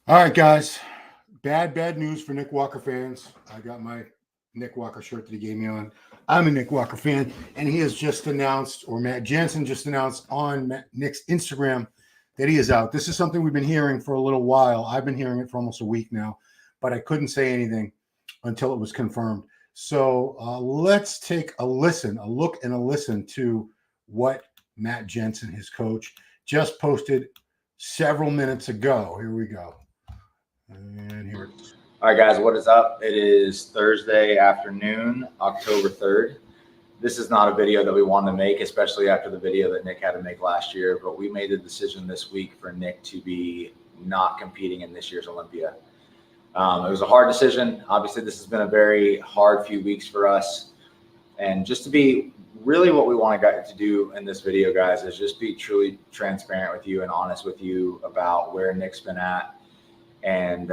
All right, guys. Bad news for Nick Walker fans. I got my Nick Walker shirt that he gave me on. I'm a Nick Walker fan, and he has just announced, or Matt Jensen just announced on Nick's Instagram that he is out. This is something we've been hearing for a little while. I've been hearing it for almost a week now, but I couldn't say anything until it was confirmed. So let's take a look and a listen to what Matt Jensen, his coach, just posted several minutes ago. Here we go. And here it is. All right, guys, what is up? It is Thursday afternoon, October 3rd. This is not a video that we wanted to make, especially after the video that Nick had to make last year, but we made the decision this week for Nick to be not competing in this year's Olympia. It was a hard decision. Obviously, this has been a very hard few weeks for us. And just to be really what we want to do in this video, guys, is just be truly transparent with you and honest with you about where Nick's been at. And,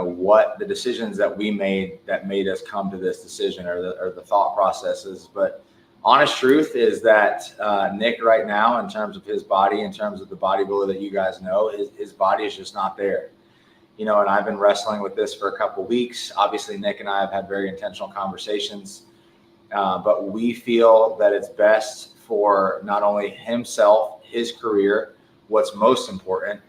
what the decisions that we made that made us come to this decision or the thought processes. But honest truth is that Nick right now, in terms of his body, in terms of the bodybuilder that you guys know, his body is just not there. And I've been wrestling with this for a couple of weeks. Obviously, Nick and I have had very intentional conversations, but we feel that it's best for not only himself, his career, what's most important,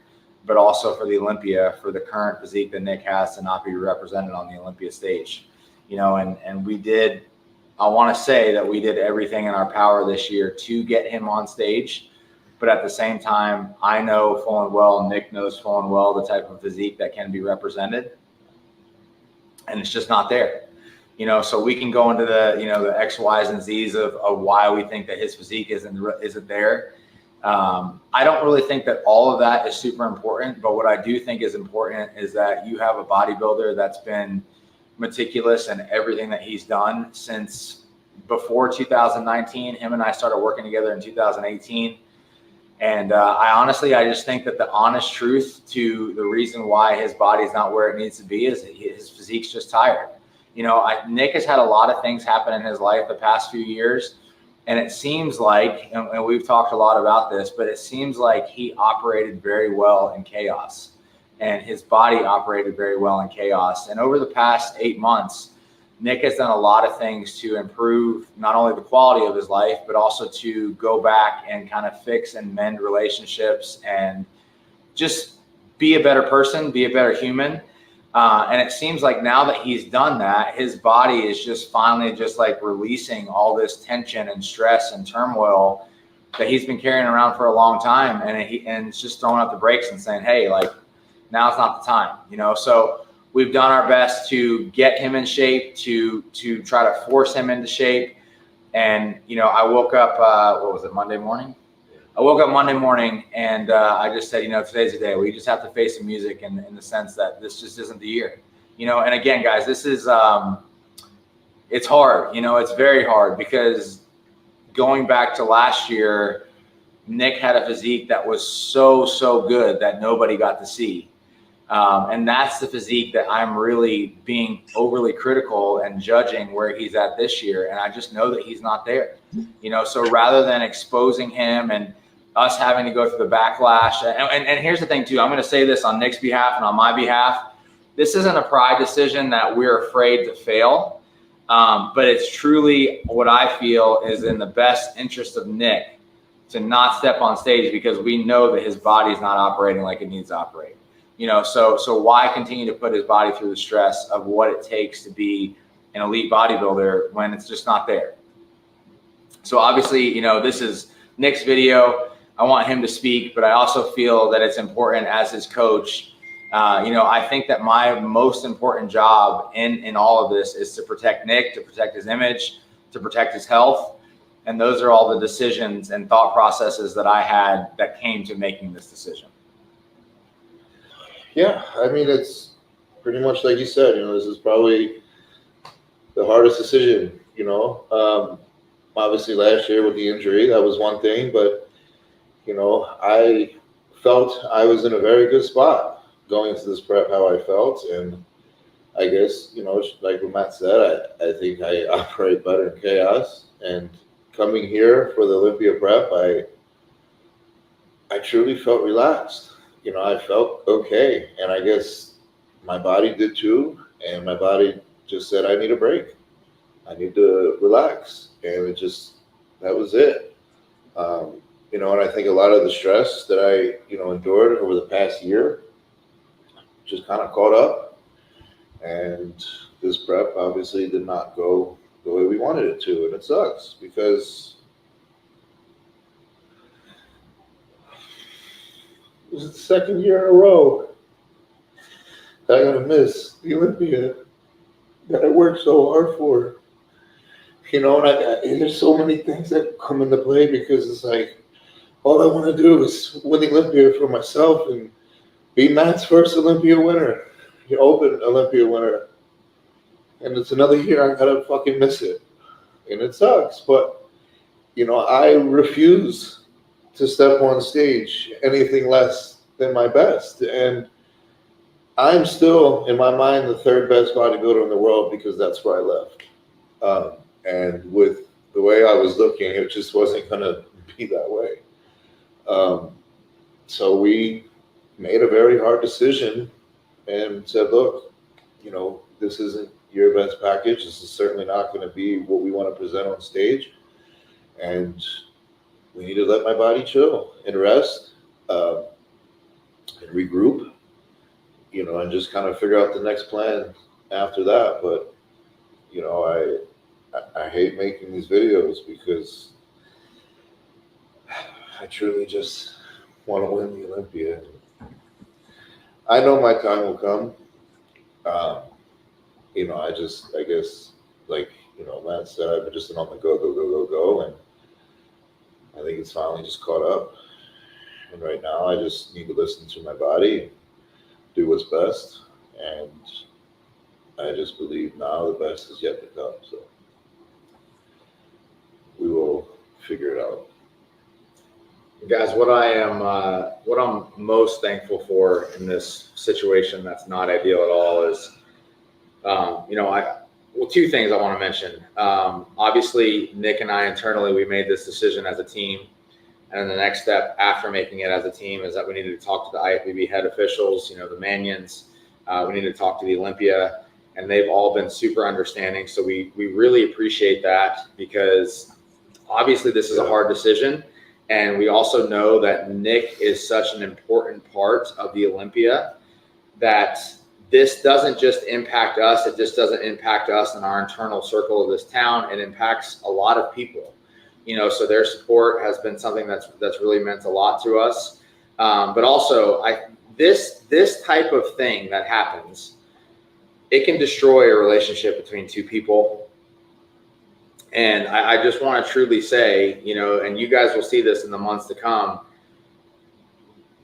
but also for the Olympia, for the current physique that Nick has to not be represented on the Olympia stage. And we did, I want to say that we did everything in our power this year to get him on stage. But at the same time, I know full and well, Nick knows full and well the type of physique that can be represented. And it's just not there. So we can go into the X, Y's, and Z's of why we think that his physique isn't there. I don't really think that all of that is super important, but what I do think is important is that you have a bodybuilder that's been meticulous in everything that he's done since before 2019. Him and I started working together in 2018. And I just think that the honest truth to the reason why his body's not where it needs to be is his physique's just tired. Nick has had a lot of things happen in his life the past few years. And it seems like, and we've talked a lot about this, but it seems like he operated very well in chaos, and his body operated very well in chaos. And over the past 8 months, Nick has done a lot of things to improve not only the quality of his life, but also to go back and kind of fix and mend relationships and just be a better person, be a better human. And it seems like now that he's done that, his body is just finally just like releasing all this tension and stress and turmoil that he's been carrying around for a long time. And it's just throwing up the brakes and saying, hey, like, now's not the time, So we've done our best to get him in shape, to try to force him into shape. And, I woke up, Monday morning? I woke up Monday morning and I just said, today's the day. We just have to face the music in the sense that this just isn't the year. And again, guys, this is, it's hard. It's very hard because going back to last year, Nick had a physique that was so good that nobody got to see. And that's the physique that I'm really being overly critical and judging where he's at this year. And I just know that he's not there, so rather than exposing him and us having to go through the backlash. And here's the thing too, I'm going to say this on Nick's behalf and on my behalf. This isn't a pride decision that we're afraid to fail. But it's truly what I feel is in the best interest of Nick to not step on stage because we know that his body's not operating like it needs to operate. So why continue to put his body through the stress of what it takes to be an elite bodybuilder when it's just not there? So obviously, this is Nick's video. I want him to speak, but I also feel that it's important as his coach. I think that my most important job in all of this is to protect Nick, to protect his image, to protect his health. And those are all the decisions and thought processes that I had that came to making this decision. Yeah, it's pretty much like you said, this is probably the hardest decision, obviously last year with the injury, that was one thing, but, I felt I was in a very good spot going into this prep, how I felt. And I guess, like what Matt said, I think I operate better in chaos. And coming here for the Olympia prep, I truly felt relaxed. you know, I felt okay. And I guess my body did too. And my body just said, I need a break. I need to relax. And that was it. You know, and I think a lot of the stress that I, you know, endured over the past year just kind of caught up. And this prep obviously did not go the way we wanted it to. And it sucks because it was the second year in a row that I got to miss the Olympia that I worked so hard for. You know, and there's so many things that come into play because it's like, all I want to do is win the Olympia for myself and be Matt's first Olympia winner, the Open Olympia winner. And it's another year I gotta fucking miss it. And it sucks, but, you know, I refuse to step on stage anything less than my best. And I'm still, in my mind, the third best bodybuilder in the world because that's where I left. And with the way I was looking, it just wasn't going to be that way. So we made a very hard decision and said, look, you know, this isn't your best package. This is certainly not going to be what we want to present on stage. And we need to let my body chill and rest and regroup, you know, and just kind of figure out the next plan after that. But, you know, I hate making these videos because I truly just want to win the Olympia. I know my time will come. You know, I guess, like, you know, Matt said, I've been just on the go. And I think it's finally just caught up. And right now I just need to listen to my body, do what's best. And I just believe now the best is yet to come. So we will figure it out. Guys, what I'm most thankful for in this situation that's not ideal at all is, you know, two things I want to mention. Obviously, Nick and I internally, we made this decision as a team. And then the next step after making it as a team is that we needed to talk to the IFBB head officials, you know, the Manions. We needed to talk to the Olympia, and they've all been super understanding. So we really appreciate that because obviously this is a hard decision. And we also know that Nick is such an important part of the Olympia that this doesn't just impact us. It just doesn't impact us in our internal circle of this town. It impacts a lot of people, you know, so their support has been something that's really meant a lot to us. But also this type of thing that happens, it can destroy a relationship between two people. And I just want to truly say, you know, and you guys will see this in the months to come,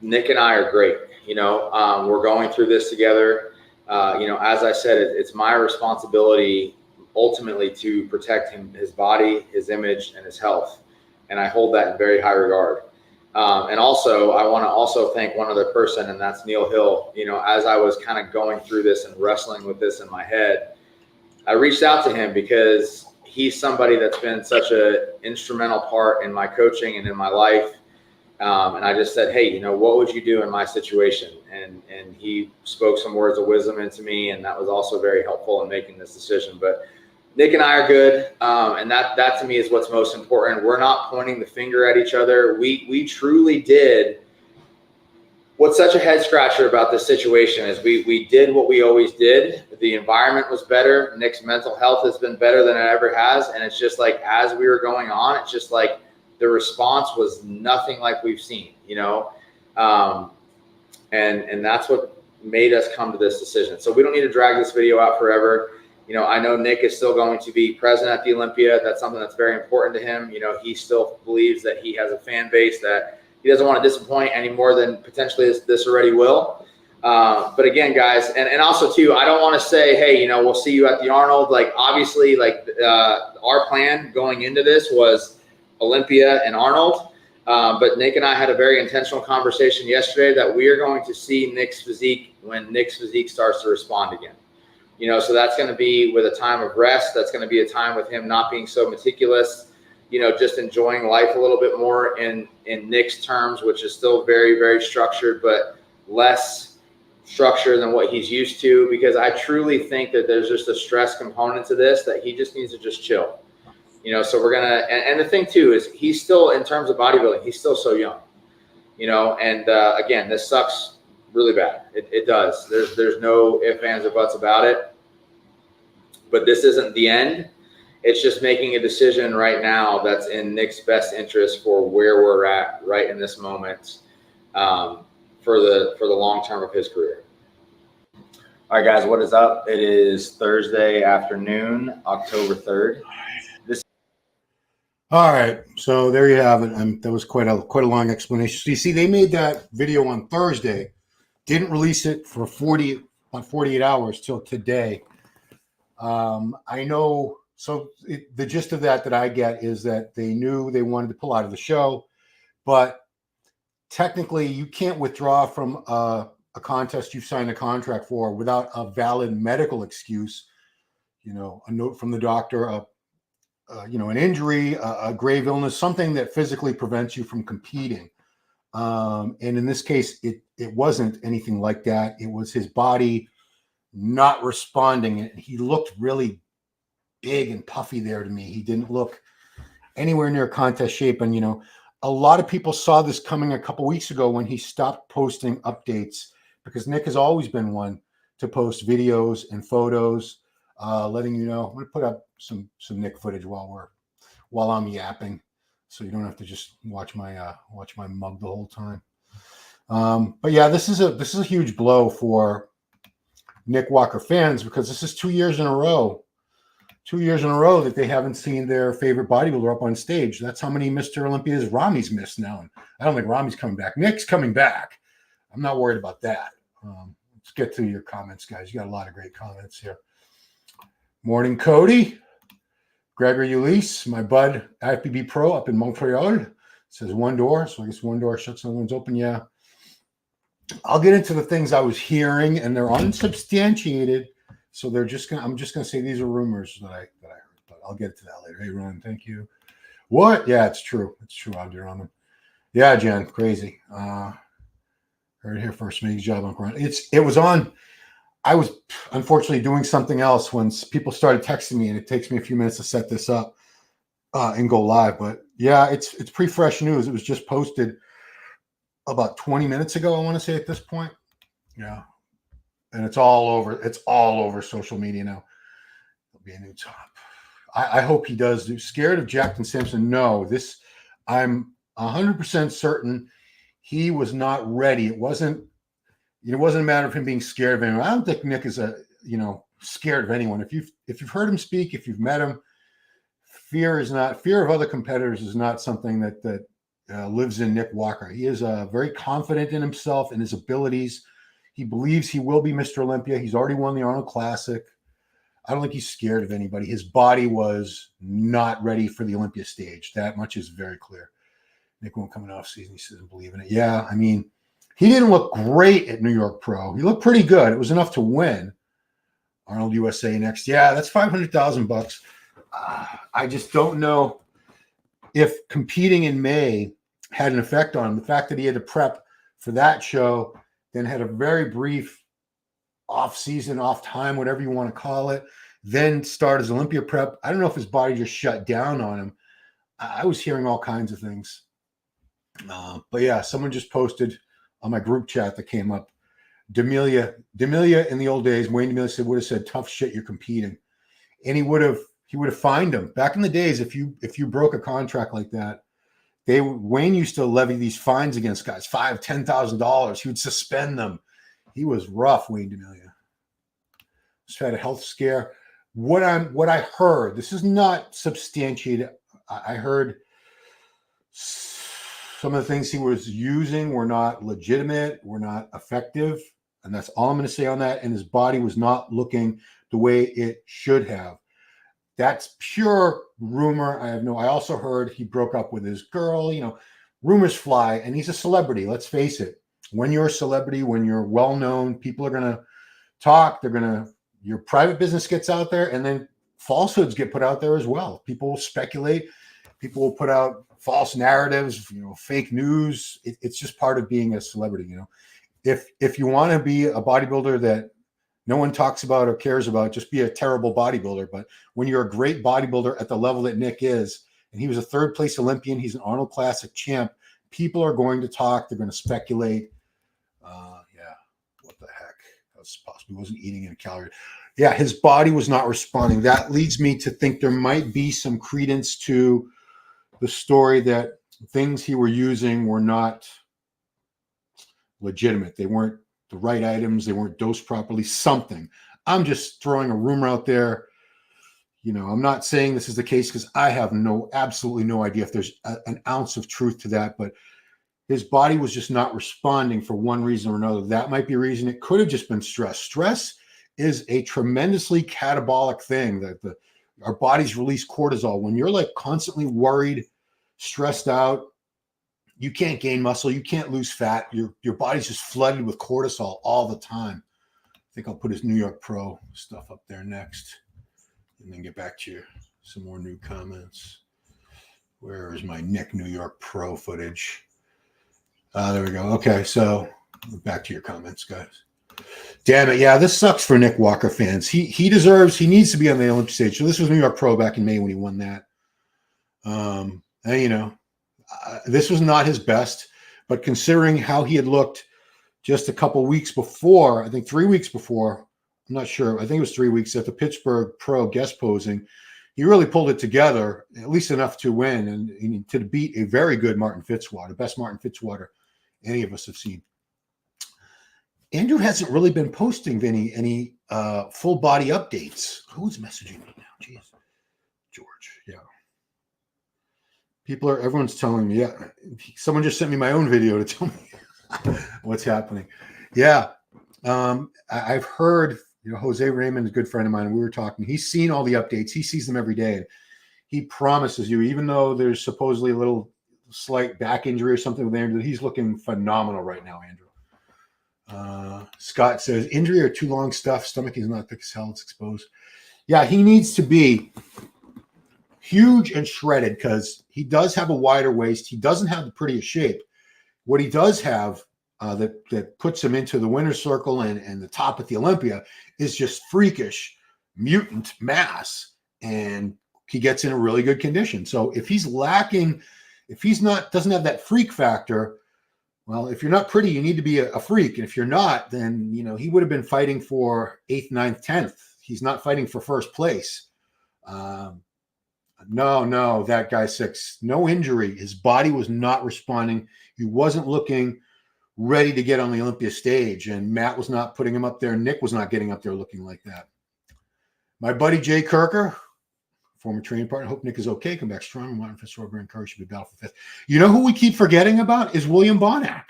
Nick and I are great. You know, we're going through this together. You know, as I said, it's my responsibility ultimately to protect his body, his image, and his health. And I hold that in very high regard. And also, I want to also thank one other person, and that's Neil Hill. You know, as I was kind of going through this and wrestling with this in my head, I reached out to him because he's somebody that's been such an instrumental part in my coaching and in my life. And I just said, hey, you know, what would you do in my situation? And he spoke some words of wisdom into me, and that was also very helpful in making this decision. But Nick and I are good, and that to me is what's most important. We're not pointing the finger at each other. We truly did. What's such a head scratcher about this situation is we did what we always did. The environment was better. Nick's mental health has been better than it ever has. And it's just like, as we were going on, it's just like the response was nothing like we've seen, you know? And that's what made us come to this decision. So we don't need to drag this video out forever. You know, I know Nick is still going to be present at the Olympia. That's something that's very important to him. You know, he still believes that he has a fan base that he doesn't want to disappoint any more than potentially this already will. But again, guys, and also too, I don't want to say, hey, you know, we'll see you at the Arnold. Like, obviously, like our plan going into this was Olympia and Arnold. But Nick and I had a very intentional conversation yesterday that we are going to see Nick's physique when Nick's physique starts to respond again. You know, so that's going to be with a time of rest. That's going to be a time with him not being so meticulous, you know, just enjoying life a little bit more in Nick's terms, which is still very, very structured. But less structure than what he's used to, because I truly think that there's just a stress component to this, that he just needs to just chill. So we're gonna, and the thing too is he's still, in terms of bodybuilding, he's still so young, and again, this sucks really bad. It does. There's no ifs, ands, or buts about it. But this isn't the end. It's just making a decision right now that's in Nick's best interest for where we're at right in this moment, for the long term of his career. All right, guys, what is up? It is Thursday afternoon, October 3rd. All right, so there you have it. That was quite a long explanation. So you see, they made that video on Thursday, didn't release it for 48 hours till today. I know. So the gist of that I get is that they knew they wanted to pull out of the show, but technically you can't withdraw from a contest you've signed a contract for without a valid medical excuse. A note from the doctor, an injury, a grave illness, something that physically prevents you from competing. And in this case, it wasn't anything like that. It was his body not responding. He looked really big and puffy there to me. He didn't look anywhere near contest shape. And, a lot of people saw this coming a couple weeks ago when he stopped posting updates, because Nick has always been one to post videos and photos, letting you know. I'm going to put up some Nick footage while I'm yapping, so you don't have to just watch my mug the whole time. But yeah, this is a huge blow for Nick Walker fans, because this is 2 years in a row that they haven't seen their favorite bodybuilder up on stage. That's how many Mr. Olympias Rami's missed now. And I don't think Rami's coming back. Nick's coming back. I'm not worried about that. Let's get to your comments, guys. You got a lot of great comments here. Morning, Cody. Gregory Ulisse, my bud, IFBB Pro up in Montreal. Says one door, so I guess one door shuts, another one's open. Yeah. I'll get into the things I was hearing, and they're unsubstantiated. So I'm just gonna say these are rumors that I heard, but I'll get to that later. Hey, Ron, thank you. What? Yeah, it's true. It's true out there on them. Yeah, Jen, crazy. Heard it here first. Make job on Ron. It was on. I was unfortunately doing something else when people started texting me, and it takes me a few minutes to set this up and go live. But yeah, it's pretty fresh news. It was just posted about 20 minutes ago, I want to say, at this point. Yeah. And it's all over social media now. It'll be a new top. I hope he does do. Scared of Jackson Simpson? No. I'm 100% certain he was not ready. It wasn't a matter of him being scared of anyone. I don't think Nick is scared of anyone. If you've heard him speak, if you've met him, fear of other competitors is not something that lives in Nick Walker. He is very confident in himself and his abilities. He believes he will be Mr. Olympia. He's already won the Arnold Classic. I don't think he's scared of anybody. His body was not ready for the Olympia stage. That much is very clear. Nick won't come in off season. He doesn't believe in it. Yeah, I mean, he didn't look great at New York Pro. He looked pretty good. It was enough to win. Arnold USA next. Yeah, that's $500,000. I just don't know if competing in May had an effect on him. The fact that he had to prep for that show, then had a very brief off-season, off-time, whatever you want to call it, then start his Olympia prep. I don't know if his body just shut down on him. I was hearing all kinds of things. But yeah, someone just posted on my group chat that came up, D'Amelia in the old days, Wayne D'Amelia would have said, tough shit, you're competing. And he would have fined him. Back in the days, if you broke a contract like that, Wayne used to levy these fines against guys, $5,000, $10,000. He would suspend them. He was rough, Wayne D'Amelia. Just had a health scare. What I heard, this is not substantiated. I heard some of the things he was using were not legitimate, were not effective, and that's all I'm going to say on that. And his body was not looking the way it should have. That's pure rumor. I also heard he broke up with his girl. Rumors fly, and he's a celebrity. Let's face it. When you're a celebrity, when you're well-known, people are going to talk. Your private business gets out there, and then falsehoods get put out there as well. People will speculate. People will put out false narratives, fake news. It's just part of being a celebrity, if you want to be a bodybuilder that no one talks about or cares about, just be a terrible bodybuilder. But when you're a great bodybuilder at the level that Nick is, and he was a third place Olympian, he's an Arnold Classic champ, people are going to talk. They're going to speculate. Yeah, what the heck? That was possible. He wasn't eating any calories. Yeah, his body was not responding. That leads me to think there might be some credence to the story that things he were using were not legitimate. They weren't the right items. They weren't dosed properly. Something. I'm just throwing a rumor out there. I'm not saying this is the case because I have absolutely no idea if there's an ounce of truth to that, but his body was just not responding for one reason or another. That might be a reason. It could have just been stress. Stress is a tremendously catabolic thing that our bodies release cortisol. When you're like constantly worried, stressed out, you can't gain muscle, you can't lose fat. Your body's just flooded with cortisol all the time. I think I'll put his New York Pro stuff up there next and then get back to some more new comments. Where is my Nick New York Pro footage? There we go. Okay, so back to your comments, guys. Damn it. Yeah, this sucks for Nick Walker fans. He needs to be on the Olympia stage. So this was New York Pro back in May when he won that. And, this was not his best, but considering how he had looked just a couple weeks before, I think 3 weeks before, I'm not sure. I think it was 3 weeks at the Pittsburgh Pro guest posing. He really pulled it together, at least enough to win and to beat a very good Martin Fitzwater, best Martin Fitzwater any of us have seen. Andrew hasn't really been posting any full body updates. Who's messaging me now? Jeez. George. Yeah. Everyone's telling me, yeah. Someone just sent me my own video to tell me what's happening. Yeah. I've heard, Jose Raymond is a good friend of mine, and we were talking. He's seen all the updates. He sees them every day. And he promises you, even though there's supposedly a little slight back injury or something with Andrew, he's looking phenomenal right now, Andrew. Scott says, injury or too long stuff. Stomach is not thick as hell. It's exposed. Yeah, he needs to be huge and shredded because he does have a wider waist. He doesn't have the prettiest shape. What he does have that puts him into the winner's circle and the top at the Olympia is just freakish mutant mass. And he gets in a really good condition. So if he's lacking, doesn't have that freak factor, well, if you're not pretty, you need to be a freak. And if you're not, then, he would have been fighting for 8th, 9th, 10th. He's not fighting for first place. No, that guy 6, no injury. His body was not responding. He wasn't looking ready to get on the Olympia stage. And Matt was not putting him up there. Nick was not getting up there looking like that. My buddy, Jay Kirker, former training partner. Hope Nick is okay. Come back strong. Martin Fitzroy and Curry should be battle for 5th. You know who we keep forgetting about is William Bonac.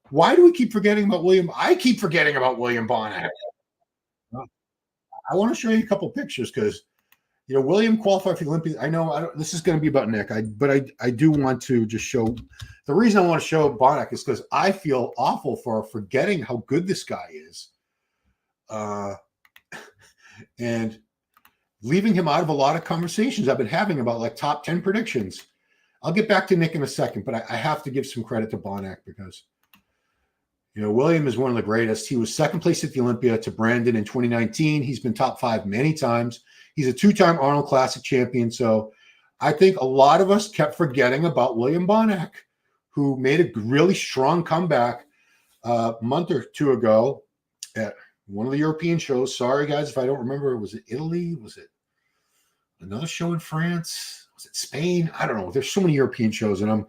Why do we keep forgetting about William? I keep forgetting about William Bonac. I want to show you a couple pictures because, William qualified for the Olympics. I know this is going to be about Nick, but I do want to just show. The reason I want to show Bonac is because I feel awful for forgetting how good this guy is. And leaving him out of a lot of conversations I've been having about like top 10 predictions. I'll get back to Nick in a second, but I have to give some credit to Bonac because, William is one of the greatest. He was second place at the Olympia to Brandon in 2019. He's been top 5 many times. He's a 2-time Arnold Classic champion. So I think a lot of us kept forgetting about William Bonac, who made a really strong comeback a month or two ago at one of the European shows. Sorry, guys, if I don't remember. Was it Italy? Was it another show in France? Was it Spain? I don't know. There's so many European shows, and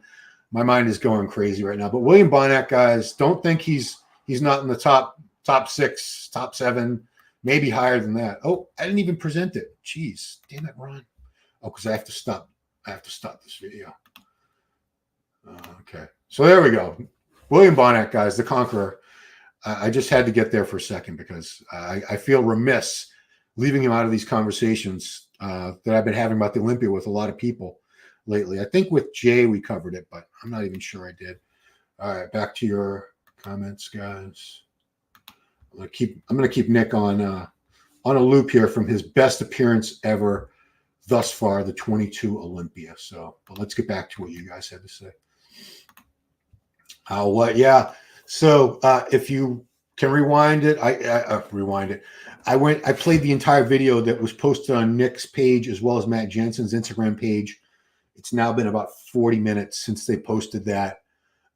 my mind is going crazy right now. But William Bonac, guys, don't think he's not in the top 6, top 7, maybe higher than that. Oh, I didn't even present it. Jeez, damn it, Ron. Oh, because I have to stop. This video. Okay, so there we go. William Bonac, guys, the conqueror. I just had to get there for a second because I feel remiss leaving him out of these conversations that I've been having about the Olympia with a lot of people lately. I think with Jay we covered it, but I'm not even sure I did. All right, back to your comments, guys. I'm gonna keep Nick on a loop here from his best appearance ever thus far, the 22 Olympia. So, but let's get back to what you guys had to say. What? Yeah. So if you can rewind it, I rewind it. I played the entire video that was posted on Nick's page as well as Matt Jensen's Instagram page. It's now been about 40 minutes since they posted that,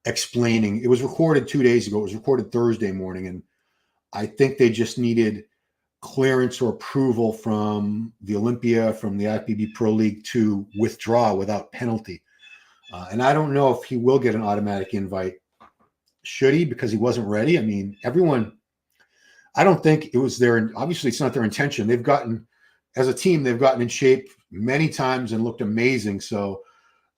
explaining. It was recorded 2 days ago. It was recorded Thursday morning, and I think they just needed clearance or approval from the Olympia, from the IFBB Pro League to withdraw without penalty. And I don't know if he will get an automatic invite. Should he? Because he wasn't ready. I mean, I don't think it was obviously it's not their intention. As a team, they've gotten in shape many times and looked amazing. So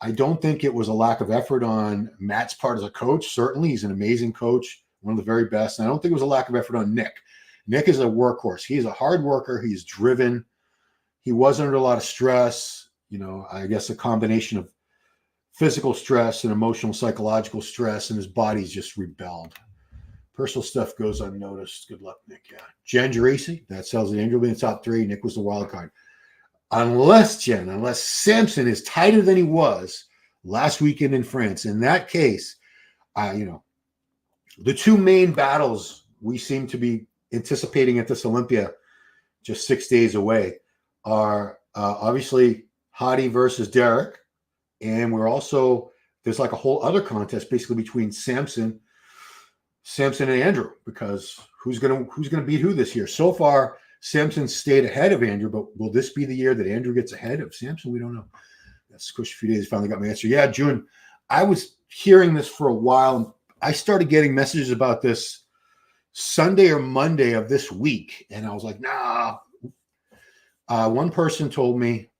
I don't think it was a lack of effort on Matt's part as a coach. Certainly, he's an amazing coach, one of the very best. And I don't think it was a lack of effort on Nick. Nick is a workhorse. He's a hard worker. He's driven. He was under a lot of stress. I guess a combination of physical stress and emotional, psychological stress, and his body's just rebelled. Personal stuff goes unnoticed. Good luck, Nick. Yeah. Jen Geraci, that sells it. Andrew will be in the top 3. Nick was the wild card. Unless Samson is tighter than he was last weekend in France. In that case, the 2 main battles we seem to be anticipating at this Olympia, just 6 days away, are obviously Hadi versus Derek. And there's like a whole other contest basically between Samson and Andrew, because who's gonna beat who this year? So far, Samson stayed ahead of Andrew, but will this be the year that Andrew gets ahead of Samson? We don't know. That's a few days. Finally got my answer. Yeah, June. I was hearing this for a while, and I started getting messages about this Sunday or Monday of this week, and I was like, nah. One person told me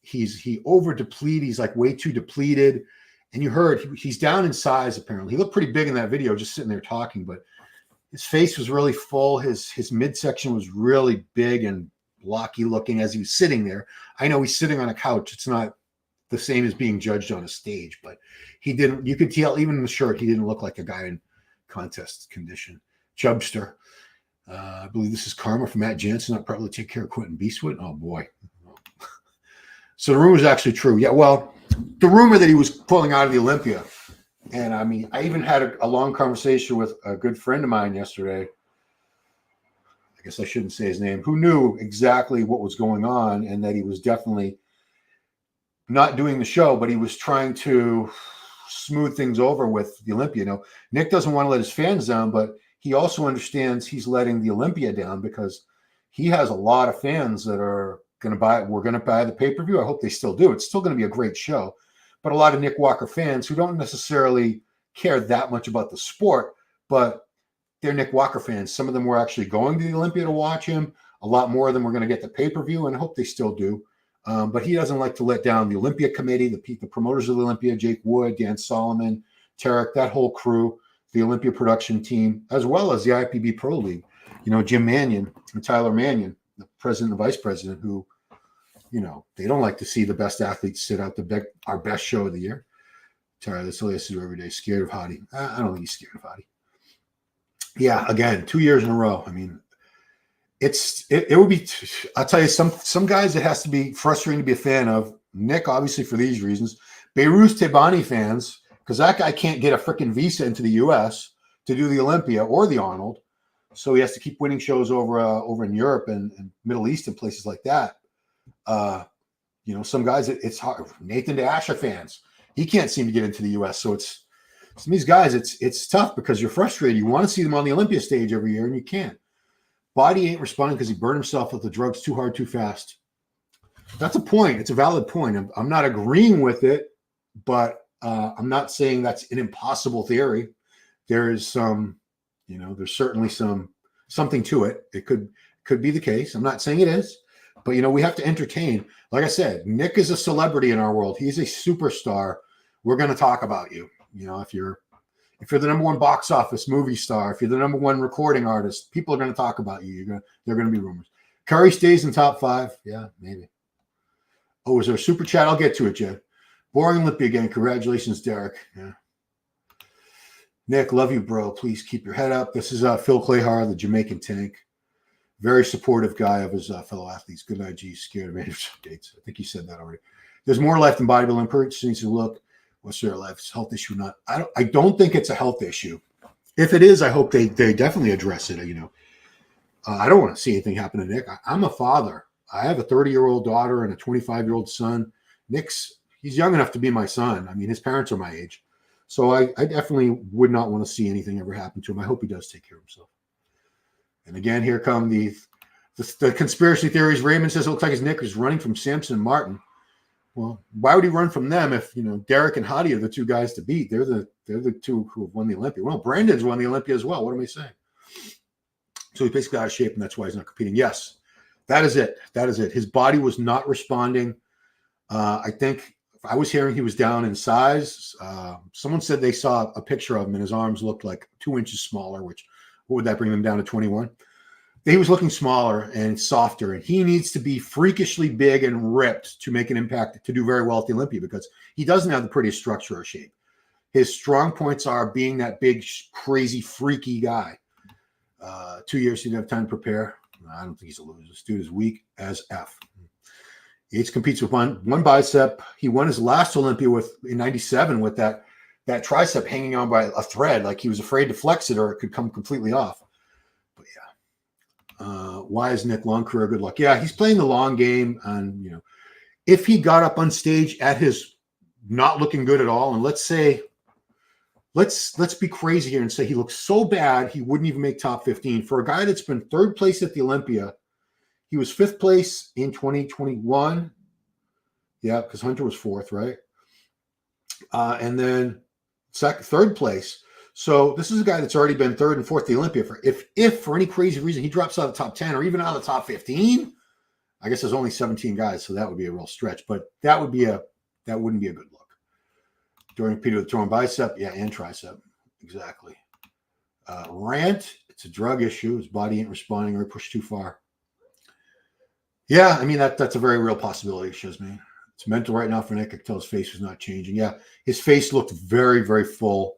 he over depleted. He's like way too depleted. And you heard he's down in size, apparently. He looked pretty big in that video, just sitting there talking, but his face was really full. His midsection was really big and blocky looking as he was sitting there. I know he's sitting on a couch. It's not the same as being judged on a stage, but you could tell even in the shirt, he didn't look like a guy in contest condition. Chubster. I believe this is karma from Matt Jensen. I'll probably take care of Quentin Beastwood. Oh boy. So the rumor is actually true. Yeah, well, the rumor that he was pulling out of the Olympia. And I mean, I even had a long conversation with a good friend of mine yesterday. I guess I shouldn't say his name, who knew exactly what was going on and that he was definitely not doing the show, but he was trying to smooth things over with the Olympia. Nick doesn't want to let his fans down, but he also understands he's letting the Olympia down because he has a lot of fans that are we're going to buy the pay-per-view. I hope they still do. It's still going to be a great show. But a lot of Nick Walker fans who don't necessarily care that much about the sport, but they're Nick Walker fans. Some of them were actually going to the Olympia to watch him. A lot more of them were going to get the pay-per-view, and I hope they still do. But he doesn't like to let down the Olympia committee, the promoters of the Olympia, Jake Wood, Dan Solomon, Tarek, that whole crew, the Olympia production team, as well as the IFBB Pro League. Jim Mannion and Tyler Mannion, the president and vice president, who they don't like to see the best athletes sit out our best show of the year. Tyler, that's all he has to do every day. Scared of Hadi. I don't think he's scared of Hadi. Yeah, again, 2 years in a row. I mean, it would be. I'll tell you, some guys it has to be frustrating to be a fan of. Nick, obviously, for these reasons. Beirut Tebani fans, because that guy can't get a freaking visa into the U.S. to do the Olympia or the Arnold, so he has to keep winning shows over in Europe and Middle East and places like that. Some guys it's hard. Nathan DeAsha fans, he can't seem to get into the U.S. So it's some of these guys. It's tough because you're frustrated. You want to see them on the Olympia stage every year, and you can't. Body ain't responding because he burned himself with the drugs too hard, too fast. That's a point. It's a valid point. I'm not agreeing with it, but I'm not saying that's an impossible theory. There is there's certainly something to it. It could be the case. I'm not saying it is. But, we have to entertain. Like I said, Nick is a celebrity in our world. He's a superstar. We're going to talk about you. If you're the number one box office movie star, if you're the number one recording artist, people are going to talk about you. They're going to be rumors. Curry stays in top 5. Yeah, maybe. Oh, is there a super chat? I'll get to it, Jed. Boring Olympia again. Congratulations, Derek. Yeah. Nick, love you, bro. Please keep your head up. This is Phil Clayhar, the Jamaican Tank. Very supportive guy of his fellow athletes. Good IG, scared of managers updates. I think you said that already. There's more left in bodybuilding. Purchase needs to look. What's their life? It's a health issue? Not. I don't think it's a health issue. If it is, I hope they definitely address it. I don't want to see anything happen to Nick. I'm a father. I have a 30-year-old daughter and a 25-year-old son. He's young enough to be my son. I mean, his parents are my age. So I definitely would not want to see anything ever happen to him. I hope he does take care of himself. And again, here come the conspiracy theories. Raymond says it looks like Nick is running from Samson and Martin. Well, why would he run from them if Derek and Hadi are the two guys to beat? They're the two who have won the Olympia. Well, Brandon's won the Olympia as well. What am I saying? So he's basically out of shape, and that's why he's not competing. Yes, that is it. That is it. His body was not responding. I think I was hearing he was down in size. Someone said they saw a picture of him, and his arms looked like 2 inches smaller, which what would that bring him down to 21? He was looking smaller and softer, and he needs to be freakishly big and ripped to make an impact, to do very well at the Olympia, because he doesn't have the prettiest structure or shape. His strong points are being that big, crazy, freaky guy. 2 years, he didn't have time to prepare. I don't think he's a loser. This dude is weak as F. Yates competes with one bicep. He won his last Olympia in '97 with that tricep hanging on by a thread, like he was afraid to flex it or it could come completely off. But yeah, why is Nick long career? Good luck. Yeah, he's playing the long game, and if he got up on stage at his not looking good at all, and let's be crazy here and say he looks so bad he wouldn't even make top 15 for a guy that's been third place at the Olympia. He was fifth place in 2021. Yeah, because Hunter was fourth, right? And then third place. So this is a guy that's already been third and fourth at the Olympia. If for any crazy reason he drops out of the top 10 or even out of the top 15, I guess there's only 17 guys, so that would be a real stretch. But that wouldn't be a good look. During Peter with throwing bicep, yeah, and tricep, exactly. Rant, it's a drug issue. His body ain't responding or pushed too far. Yeah, I mean, that's a very real possibility, it shows me. It's mental right now for Nick. I can tell his face was not changing. Yeah, his face looked very, very full.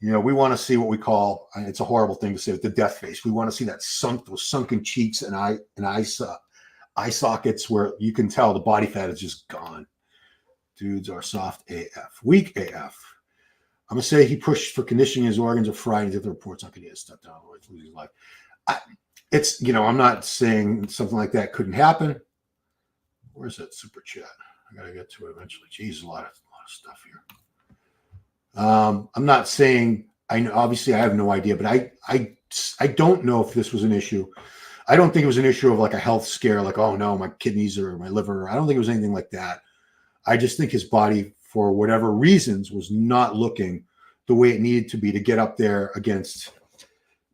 We want to see what we call, it's a horrible thing to say, the death face. We want to see those sunken cheeks and eye sockets where you can tell the body fat is just gone. Dudes are soft AF, weak AF. I'm going to say he pushed for conditioning his organs are fried. He's at the reports not going to get stepped down or lose his life. I'm not saying something like that couldn't happen. Where's that super chat? I got to get to it eventually. Jeez, a lot of stuff here. I'm not saying, obviously I have no idea, but I don't know if this was an issue. I don't think it was an issue of like a health scare, like, oh no, my kidneys or my liver. I don't think it was anything like that. I just think his body, for whatever reasons, was not looking the way it needed to be to get up there against,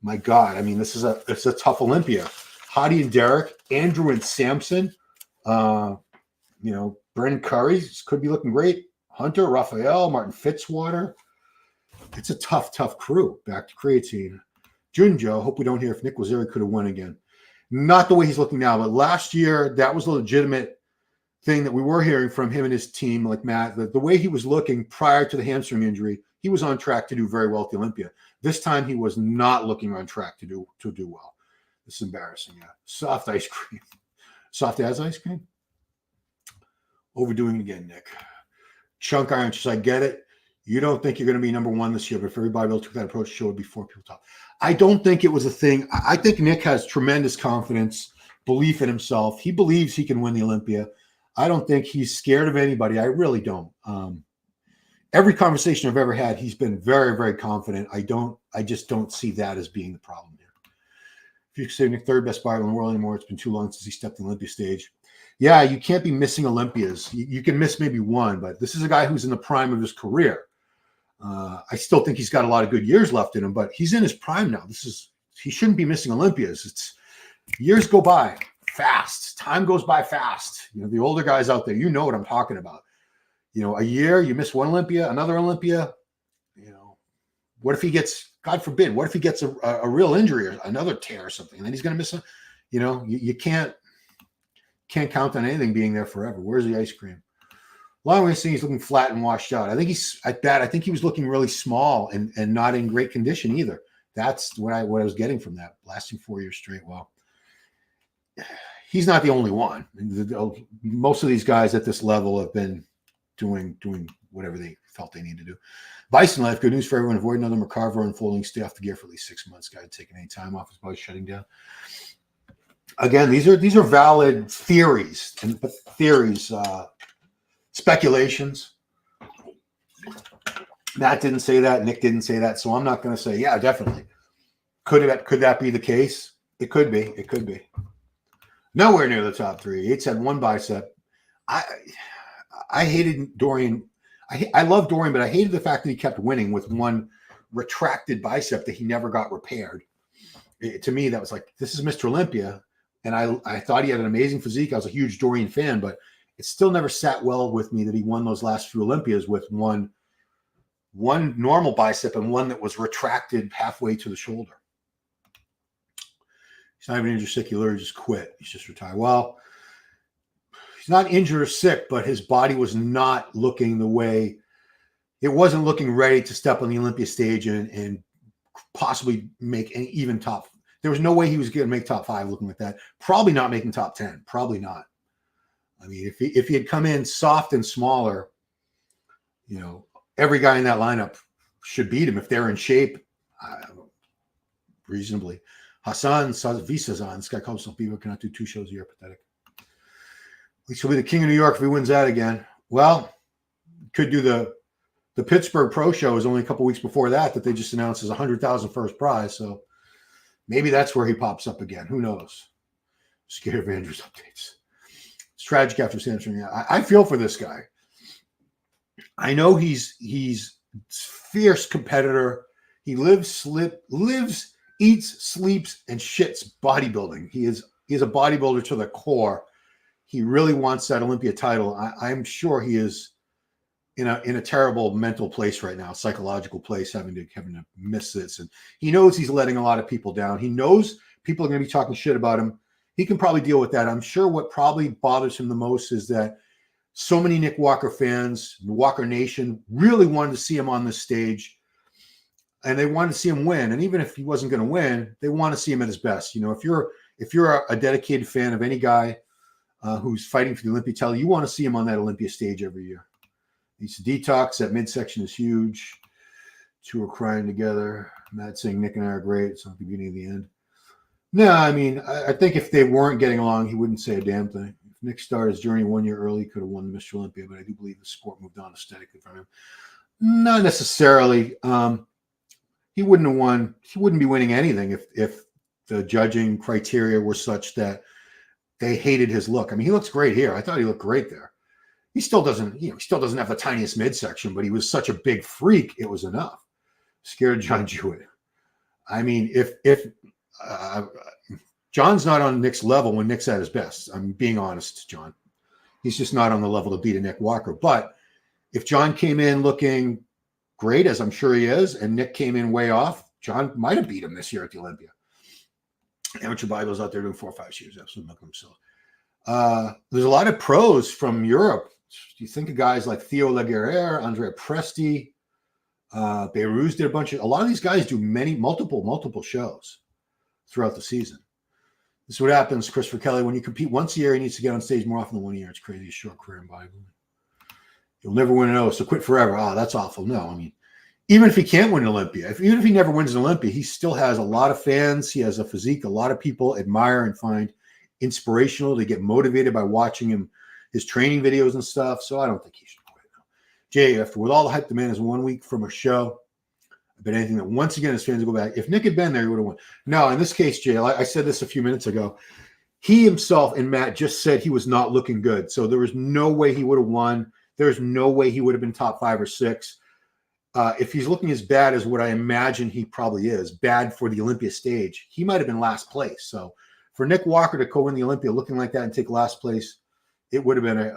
my God. I mean, it's a tough Olympia. Hadi and Derek, Andrew and Samson, Brendan Curry could be looking great. Hunter, Raphael, Martin Fitzwater. It's a tough crew. Back to creatine. Junjo, hope we don't hear if Nick Waziri could have won again. Not the way he's looking now, but last year, that was a legitimate thing that we were hearing from him and his team, like Matt, the way he was looking prior to the hamstring injury, he was on track to do very well at the Olympia. This time he was not looking on track to do well. It's embarrassing. Yeah. Soft ice cream. Soft as ice cream? Overdoing it again, Nick. Chunk Iron says, I get it. You don't think you're going to be number one this year, but if everybody else took that approach, show it before people talk. I don't think it was a thing. I think Nick has tremendous confidence, belief in himself. He believes he can win the Olympia. I don't think he's scared of anybody. I really don't. Every conversation I've ever had, he's been very, very confident. I just don't see that as being the problem here. If you say Nick third best Bible in the world anymore, it's been too long since he stepped on the Olympia stage. Yeah, you can't be missing Olympias. You can miss maybe one, but this is a guy who's in the prime of his career. I still think he's got a lot of good years left in him, but he's in his prime now. He shouldn't be missing Olympias. Years go by fast. Time goes by fast. The older guys out there, what I'm talking about. A year, you miss one Olympia, another Olympia. What if he gets, God forbid, what if he gets a real injury or another tear or something, and then he's going to miss you can't count on anything being there forever. Where's the ice cream? Long way of saying he's looking flat and washed out. I think he was looking really small and not in great condition either. That's what I was getting from that. Lasting 4 years straight. Well, he's not the only one. Most of these guys at this level have been doing whatever they felt they needed to do. Bison Life, good news for everyone. Avoid another McCarver unfolding. Stay off the gear for at least 6 months. Guy taking any time off. His body's shutting down. Again, these are valid theories, speculations. Matt didn't say that. Nick didn't say that. So I'm not going to say, yeah, definitely. Could that be the case? It could be. It could be. Nowhere near the top 3. Yates had 1 bicep. I hated Dorian. I love Dorian, but I hated the fact that he kept winning with 1 retracted bicep that he never got repaired. To me, that was like, this is Mr. Olympia. And I thought he had an amazing physique. I was a huge Dorian fan, but it still never sat well with me that he won those last few Olympias with one normal bicep and 1 that was retracted halfway to the shoulder. He's not even injured, sick. He literally just quit. He's just retired. Well, he's not injured or sick, but his body was not looking the way it wasn't looking ready to step on the Olympia stage and possibly make an even top. There was no way he was going to make top 5 looking like that. Probably not making top 10. Probably not. I mean, if he had come in soft and smaller, every guy in that lineup should beat him if they're in shape reasonably. Hassan Visazan, this guy calls himself Beaver, cannot do 2 shows a year. Pathetic. At least he'll be the king of New York if he wins that again. Well, could do the Pittsburgh Pro Show is only a couple weeks before that they just announced as $100,000 first prize. So maybe that's where he pops up again. Who knows? Scared of Andrews updates. It's tragic after Samson. Yeah, I feel for this guy. I know he's fierce competitor. He lives, eats, sleeps, and shits bodybuilding. He is a bodybuilder to the core. He really wants that Olympia title. I'm sure he is in a terrible mental place right now, psychological place, having to miss this. And he knows he's letting a lot of people down. He knows people are going to be talking shit about him. He can probably deal with that. I'm sure what probably bothers him the most is that so many Nick Walker fans, Walker Nation, really wanted to see him on this stage. And they wanted to see him win. And even if he wasn't going to win, they want to see him at his best. If you're a dedicated fan of any guy who's fighting for the Olympia title, you want to see him on that Olympia stage every year. Needs to detox. That midsection is huge. 2 are crying together. Matt saying Nick and I are great. It's not the beginning of the end. No, I mean, I think if they weren't getting along, he wouldn't say a damn thing. If Nick started his journey 1 year early, he could have won the Mr. Olympia, but I do believe the sport moved on aesthetically from him. Not necessarily. He wouldn't have won. He wouldn't be winning anything if the judging criteria were such that they hated his look. I mean, he looks great here. I thought he looked great there. He still doesn't have the tiniest midsection, but he was such a big freak. It was enough. Scared John Jewett. I mean, if John's not on Nick's level when Nick's at his best, I'm being honest, John. He's just not on the level to beat a Nick Walker. But if John came in looking great, as I'm sure he is, and Nick came in way off, John might have beat him this year at the Olympia. Amateur Bibles out there doing 4 or 5 shoes, absolutely milking himself. There's a lot of pros from Europe. You think of guys like Theo Leguerre, Andrea Presti, Beirut did a lot of these guys do multiple shows throughout the season. This is what happens, Christopher Kelly. When you compete once a year, he needs to get on stage more often than 1 year. It's crazy, short career in bodybuilding. You'll never win an O, so quit forever. Oh, that's awful. No, I mean, even if he can't win an Olympia, even if he never wins an Olympia, he still has a lot of fans. He has a physique a lot of people admire and find inspirational. They get motivated by watching him, his training videos and stuff. So I don't think he should quit. No. Jay, with all the hype, the man is 1 week from a show. I bet anything that once again his fans will go back. If Nick had been there, he would have won. No, in this case, Jay, I said this a few minutes ago. He himself and Matt just said he was not looking good. So there was no way he would have won. There's no way he would have been top 5 or 6. If he's looking as bad as what I imagine he probably is, bad for the Olympia stage, he might have been last place. So for Nick Walker to go win the Olympia looking like that and take last place, it would have been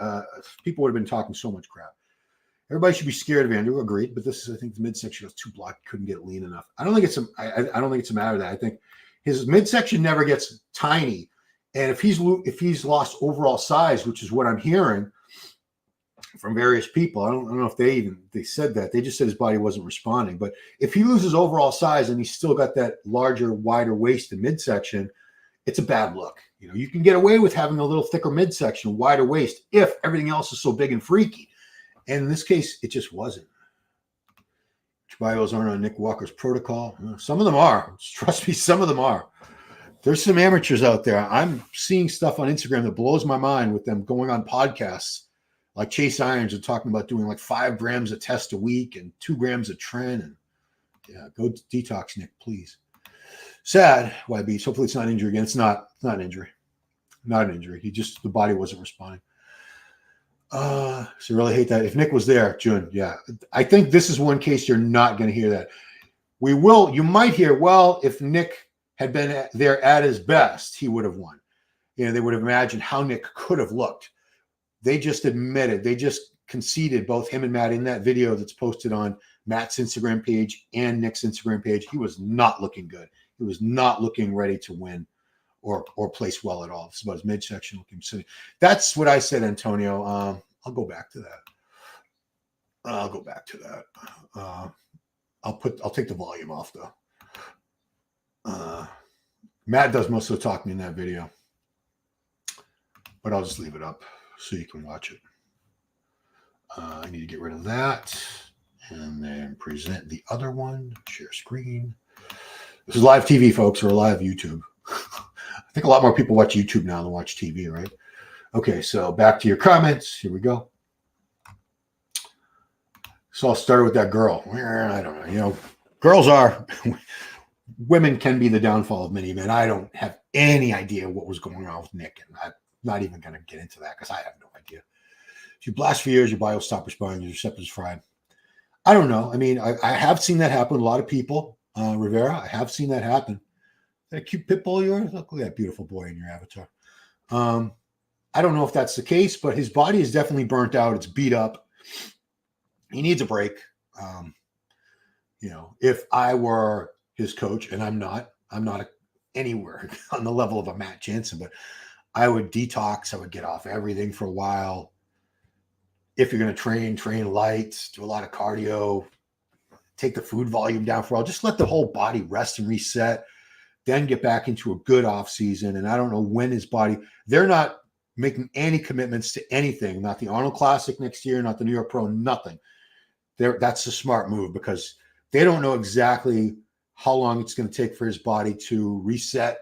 people would have been talking so much crap. Everybody should be scared of Andrew. Agreed, but this is, I think, the midsection was too blocked, couldn't get lean enough. I don't think it's a matter of that. I think his midsection never gets tiny, and if he's lost overall size, which is what I'm hearing from various people, I don't know if they said that. They just said his body wasn't responding. But if he loses overall size and he's still got that larger, wider waist and midsection, it's a bad look. You can get away with having a little thicker midsection, wider waist, if everything else is so big and freaky. And in this case, it just wasn't. bios aren't on Nick Walker's protocol. Some of them are. Trust me, some of them are. There's some amateurs out there. I'm seeing stuff on Instagram that blows my mind with them going on podcasts like Chase Irons and talking about doing like 5 grams of test a week and 2 grams of tren. And yeah, go detox, Nick, please. Sad, YB. Hopefully it's not injury again. It's not an injury. Not an injury. The body wasn't responding. So really hate that. If Nick was there, June, yeah. I think this is one case you're not going to hear that. You might hear, well, if Nick had been there at his best, he would have won. They would have imagined how Nick could have looked. They just admitted, they just conceded, both him and Matt, in that video that's posted on Matt's Instagram page and Nick's Instagram page. He was not looking good. He was not looking ready to win or place well at all. This is about his midsection looking. So that's what I said, Antonio. I'll go back to that. I'll take the volume off though. Matt does most of the talking in that video, but I'll just leave it up so you can watch it. I need to get rid of that and then present the other one. Share screen. This is live TV, folks, or live YouTube. I think a lot more people watch YouTube now than watch TV, right? Okay, so back to your comments. Here we go. So I'll start with that girl. I don't know. Girls are, women can be the downfall of many men. I don't have any idea what was going on with Nick, and I'm not even going to get into that because I have no idea. If you blast for years, your body will stop responding, your receptors fried. I don't know. I mean, I have seen that happen. A lot of people, Rivera, I have seen that happen. That cute pit bull of yours? Look at that beautiful boy in your avatar. I don't know if that's the case, but his body is definitely burnt out. It's beat up. He needs a break. If I were his coach, and I'm not anywhere on the level of a Matt Jansen, but I would detox. I would get off everything for a while. If you're going to train light, do a lot of cardio, take the food volume down for a while. Just let the whole body rest and reset, then get back into a good off season. And I don't know when his body, they're not making any commitments to anything, not the Arnold Classic next year, not the New York Pro, nothing. That's a smart move because they don't know exactly how long it's going to take for his body to reset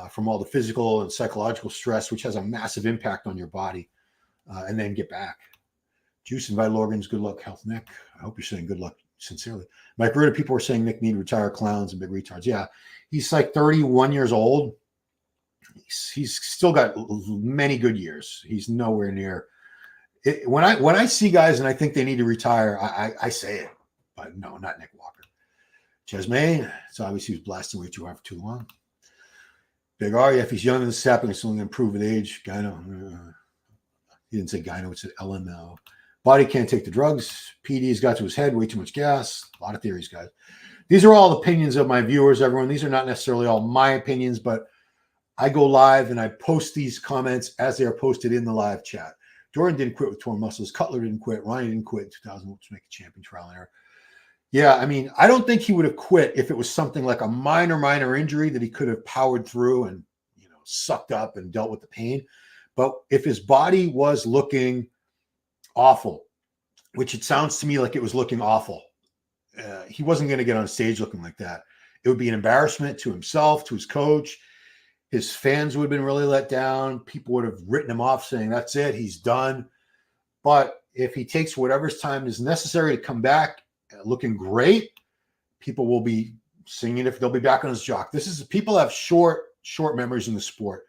from all the physical and psychological stress, which has a massive impact on your body, and then get back. Juice and vital organs, good luck, health, Nick. I hope you're saying good luck sincerely. Mike Ritter, people are saying Nick need to retire, clowns and big retards. Yeah, he's like 31 years old. He's still got many good years. He's nowhere near it. When I see guys and I think they need to retire, I say it, but no, not Nick Walker. Chesmaine, it's obvious he was blasting way too hard for too long. Big R, if he's younger than Sapping, it's only going to improve with age. Gyno, he didn't say gyno, it said LML. Body can't take the drugs. PD's got to his head, way too much gas. A lot of theories, guys. These are all opinions of my viewers, everyone. These are not necessarily all my opinions, but I go live and I post these comments as they are posted in the live chat. Jordan didn't quit with torn muscles. Cutler didn't quit. Ronnie didn't quit in 2000 to make a champion trial and error. Yeah, I mean, I don't think he would have quit if it was something like a minor injury that he could have powered through and, sucked up and dealt with the pain. But if his body was looking awful, which it sounds to me like it was looking awful, he wasn't going to get on stage looking like that. It would be an embarrassment to himself, to his coach. His fans would have been really let down. People would have written him off saying, that's it, he's done. But if he takes whatever's time is necessary to come back looking great, people will be singing if they'll be back on his jock. People have short memories in the sport.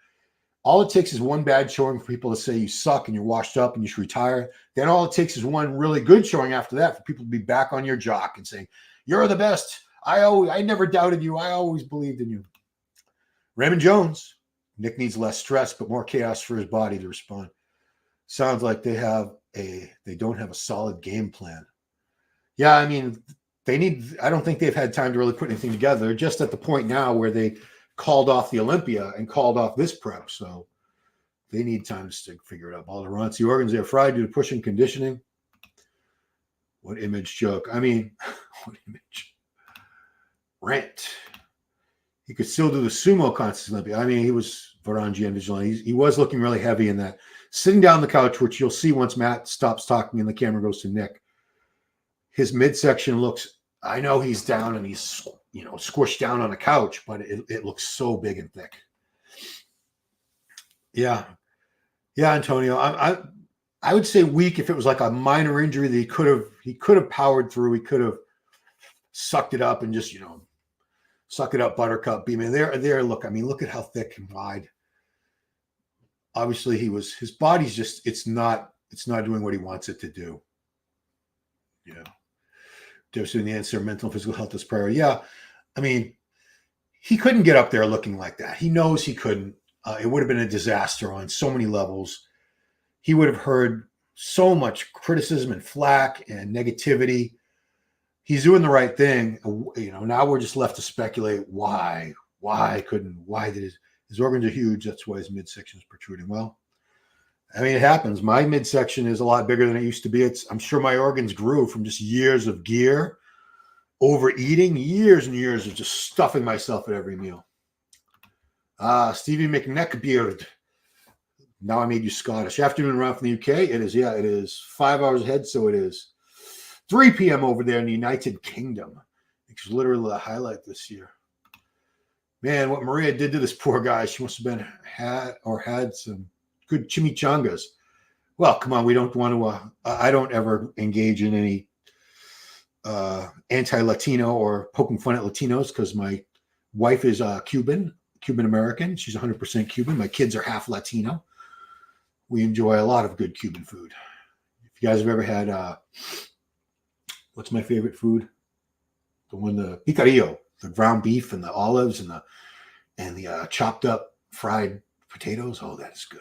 All it takes is one bad showing for people to say you suck and you're washed up and you should retire. Then all it takes is one really good showing after that for people to be back on your jock and saying, you're the best. I never doubted you. I always believed in you. Raymond Jones, Nick needs less stress, but more chaos for his body to respond. Sounds like they don't have a solid game plan. Yeah, I mean, I don't think they've had time to really put anything together. They're just at the point now where they called off the Olympia and called off this prep. So they need time to figure it out. All the raunchy organs, they're fried due to pushing conditioning. What image joke? I mean, what image? Rant. He could still do the sumo contest Olympia. I mean, he was Varangian Vigilante. He was looking really heavy in that. Sitting down on the couch, which you'll see once Matt stops talking and the camera goes to Nick. His midsection looks I know he's down and he's, squished down on the couch, but it looks so big and thick. Yeah. Yeah, Antonio. I would say weak if it was like a minor injury that he could have powered through. He could have sucked it up and just, suck it up, buttercup. I mean, there, look, look at how thick and wide. Obviously his body's just, it's not doing what he wants it to do. Yeah. Devastating the answer, mental and physical health is priority. Yeah. I mean, he couldn't get up there looking like that. He knows he couldn't. It would have been a disaster on so many levels. He would have heard so much criticism and flack and negativity. He's doing the right thing. Now we're just left to speculate why did his organs are huge. That's why his midsection is protruding. Well, it happens. My midsection is a lot bigger than it used to be. I'm sure my organs grew from just years of gear, overeating, years and years of just stuffing myself at every meal. Stevie McNeckbeard. Now I made you Scottish. Afternoon around from the UK. It is 5 hours ahead. So it is 3 p.m. over there in the United Kingdom, which is literally the highlight this year. Man, what Maria did to this poor guy, she must have had some good chimichangas. Well, come on, we don't want to, I don't ever engage in any anti-Latino or poking fun at Latinos because my wife is Cuban American. She's 100% Cuban. My kids are half Latino. We enjoy a lot of good Cuban food. If you guys have ever had, what's my favorite food? The picadillo, the ground beef and the olives and the chopped up fried potatoes. Oh, that is good.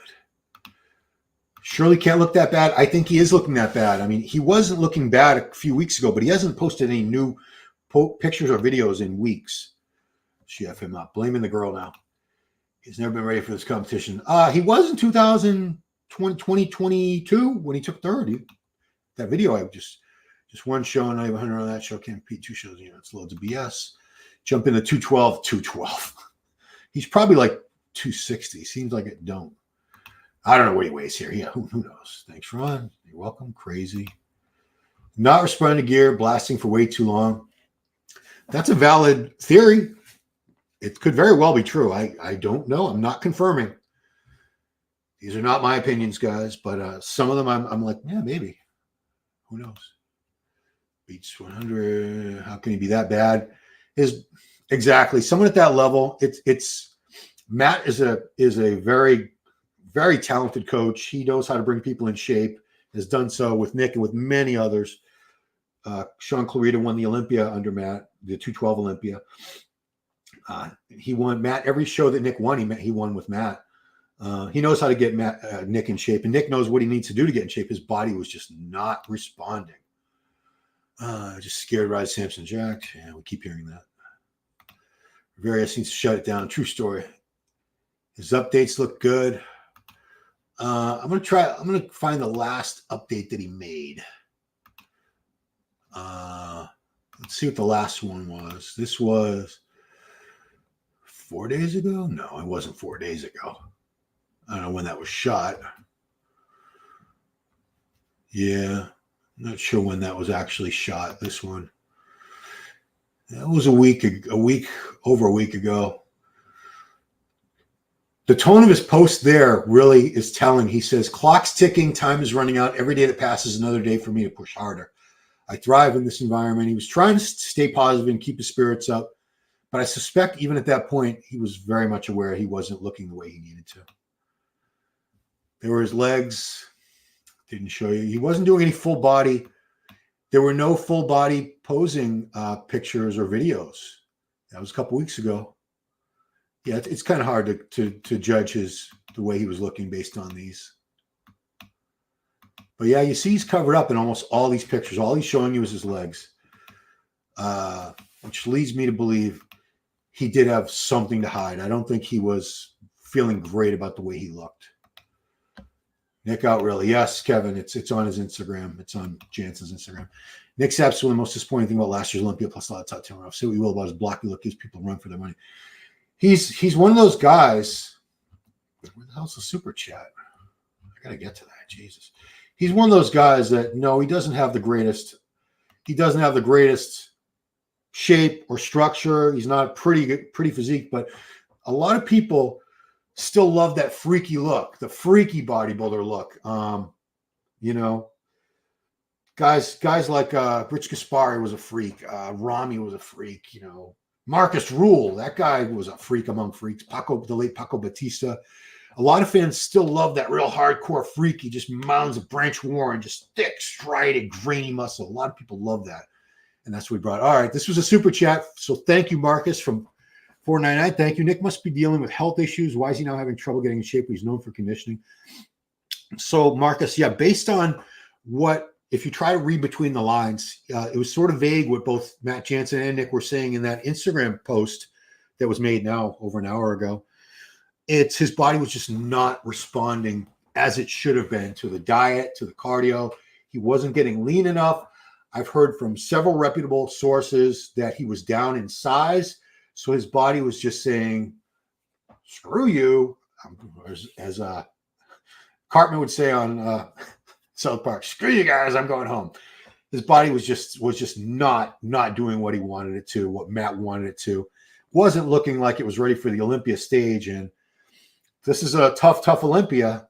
Surely can't look that bad. I think he is looking that bad. He wasn't looking bad a few weeks ago, but he hasn't posted any new pictures or videos in weeks. She F him up. Blaming the girl now. He's never been ready for this competition. He was in 2022 when he took third. That video, I just one show and I have 100 on that show. Can't compete 2 shows. It's loads of BS. Jump into 212. He's probably like 260. Seems like it don't. I don't know what he weighs here. Yeah, who knows? Thanks, Ron. You're welcome. Crazy. Not responding to gear, blasting for way too long. That's a valid theory. It could very well be true. I don't know. I'm not confirming. These are not my opinions, guys, but some of them I'm like, yeah, maybe. Who knows? Beats 100. How can he be that bad? Exactly someone at that level. It's Matt is a very, very talented coach. He knows how to bring people in shape. Has done so with Nick and with many others. Sean Clarita won the Olympia under Matt, the 212 Olympia. He won Matt every show that Nick won. He won with Matt. He knows how to get Nick in shape, and Nick knows what he needs to do to get in shape. His body was just not responding. Just scared Rod Sampson jacked. Yeah, we keep hearing that. Various needs to shut it down. True story. His updates look good. I'm gonna find the last update that he made. Let's see what the last one was. This was 4 days ago? No, it wasn't 4 days ago. I don't know when that was shot. Yeah, I'm not sure when that was actually shot. This one. That was over a week ago. The tone of his post there really is telling. He says, clock's ticking, time is running out. Every day that passes, another day for me to push harder. I thrive in this environment. He was trying to stay positive and keep his spirits up. But I suspect even at that point, he was very much aware he wasn't looking the way he needed to. There were his legs. Didn't show you. He wasn't doing any full body. There were no full body posing pictures or videos. That was a couple weeks ago. Yeah, it's kind of hard to judge the way he was looking based on these. But yeah, you see he's covered up in almost all these pictures. All he's showing you is his legs, which leads me to believe he did have something to hide. I don't think he was feeling great about the way he looked. Nick out really. Yes, Kevin, it's on his Instagram. It's on Jansen's Instagram. Nick's absolutely the most disappointing thing about last year's Olympia plus a lot of top 10 runners. Say what you will about his blocky look, gives people run for their money. He's one of those guys. Where the hell's the super chat? I gotta get to that. Jesus. He's one of those guys that no, he doesn't have the greatest shape or structure. He's not pretty physique, but a lot of people still love that freaky look, the freaky bodybuilder look. You know, guys like Rich Gaspari was a freak. Rami was a freak. You know, Marcus Rule, that guy was a freak among freaks. The late Paco Batista. A lot of fans still love that real hardcore freak. He just mounds a Branch Warren, just thick, strided, grainy muscle. A lot of people love that. And that's what we brought. All right, this was a super chat. So thank you, Marcus from 499. Thank you. Nick must be dealing with health issues. Why is he now having trouble getting in shape? He's known for conditioning. So, Marcus, yeah, based on what, if you try to read between the lines, it was sort of vague what both Matt Jansen and Nick were saying in that Instagram post that was made now over an hour ago. It's his body was just not responding as it should have been to the diet, to the cardio. He wasn't getting lean enough. I've heard from several reputable sources that he was down in size. So his body was just saying, screw you. As Cartman would say on South Park, screw you guys, I'm going home. His body was just not doing what he wanted it to, what Matt wanted it to. Wasn't looking like it was ready for the Olympia stage. And this is a tough Olympia.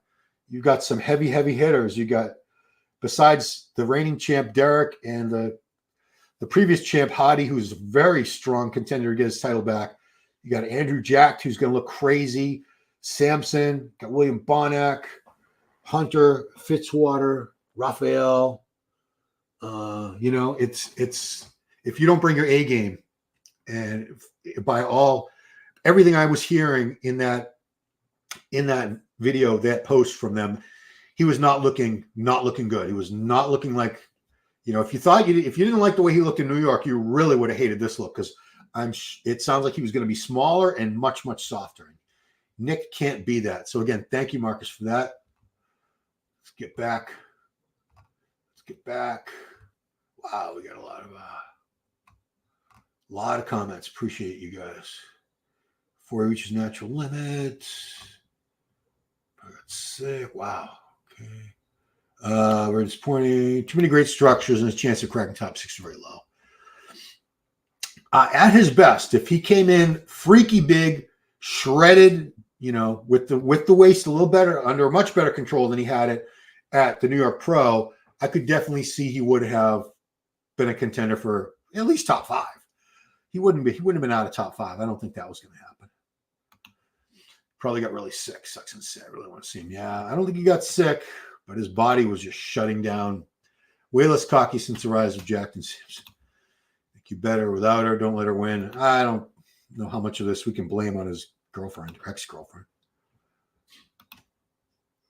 You've got some heavy hitters. You got, besides the reigning champ Derek and the previous champ Hadi, who's a very strong contender to get his title back. You got Andrew Jack, who's going to look crazy. Samson, got William Bonac, Hunter, Fitzwater, Raphael. You know, it's if you don't bring your A game, and everything I was hearing in that video, that post from them, he was not looking good. He was not looking like, you know, if you didn't like the way he looked in New York, you really would have hated this look, because it sounds like he was going to be smaller and much softer. Nick can't be that. So again, thank you, Marcus, for that. Let's get back. Wow, we got a lot of comments. Appreciate you guys. Before he reaches natural limits. I got sick. Wow. Okay. We're disappointing. Too many great structures, and his chance of cracking top 6 is very low. At his best, if he came in freaky big, shredded, you know, with the waist a little better, under much better control than he had it at the New York Pro, I could definitely see he would have been a contender for at least top 5. He wouldn't have been out of top 5. I don't think that was going to happen. Probably got really sick. Sucks and sad. I really want to see him. Yeah, I don't think he got sick, but his body was just shutting down. Way less cocky since the rise of Jackson Simpson. Think you better without her. Don't let her win. I don't know how much of this we can blame on his girlfriend, ex-girlfriend.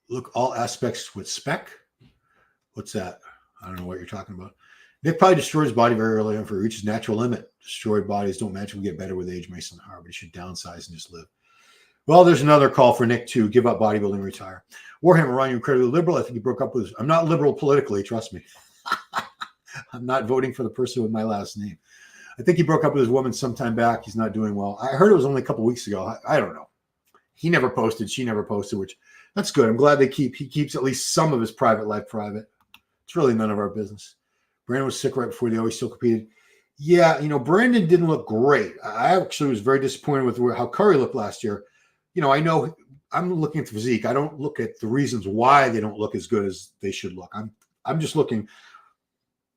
Look, all aspects with spec. What's that? I don't know what you're talking about. Nick probably destroyed his body very early on before he reaches natural limit. Destroyed bodies don't magically get better with age, Mason Harvard. He should downsize and just live. Well, there's another call for Nick to give up bodybuilding and retire. Warhammer, Ron, you're incredibly liberal. I think he broke up with. I'm not liberal politically, trust me. I'm not voting for the person with my last name. I think he broke up with his woman sometime back. He's not doing well. I heard it was only a couple weeks ago. I don't know. He never posted. She never posted, which that's good. I'm glad he keeps at least some of his private life private. It's really none of our business. Brandon was sick right before they always still competed. Yeah, you know, Brandon didn't look great. I actually was very disappointed with how Curry looked last year. You know, I know I'm looking at the physique. I don't look at the reasons why they don't look as good as they should look. I'm just looking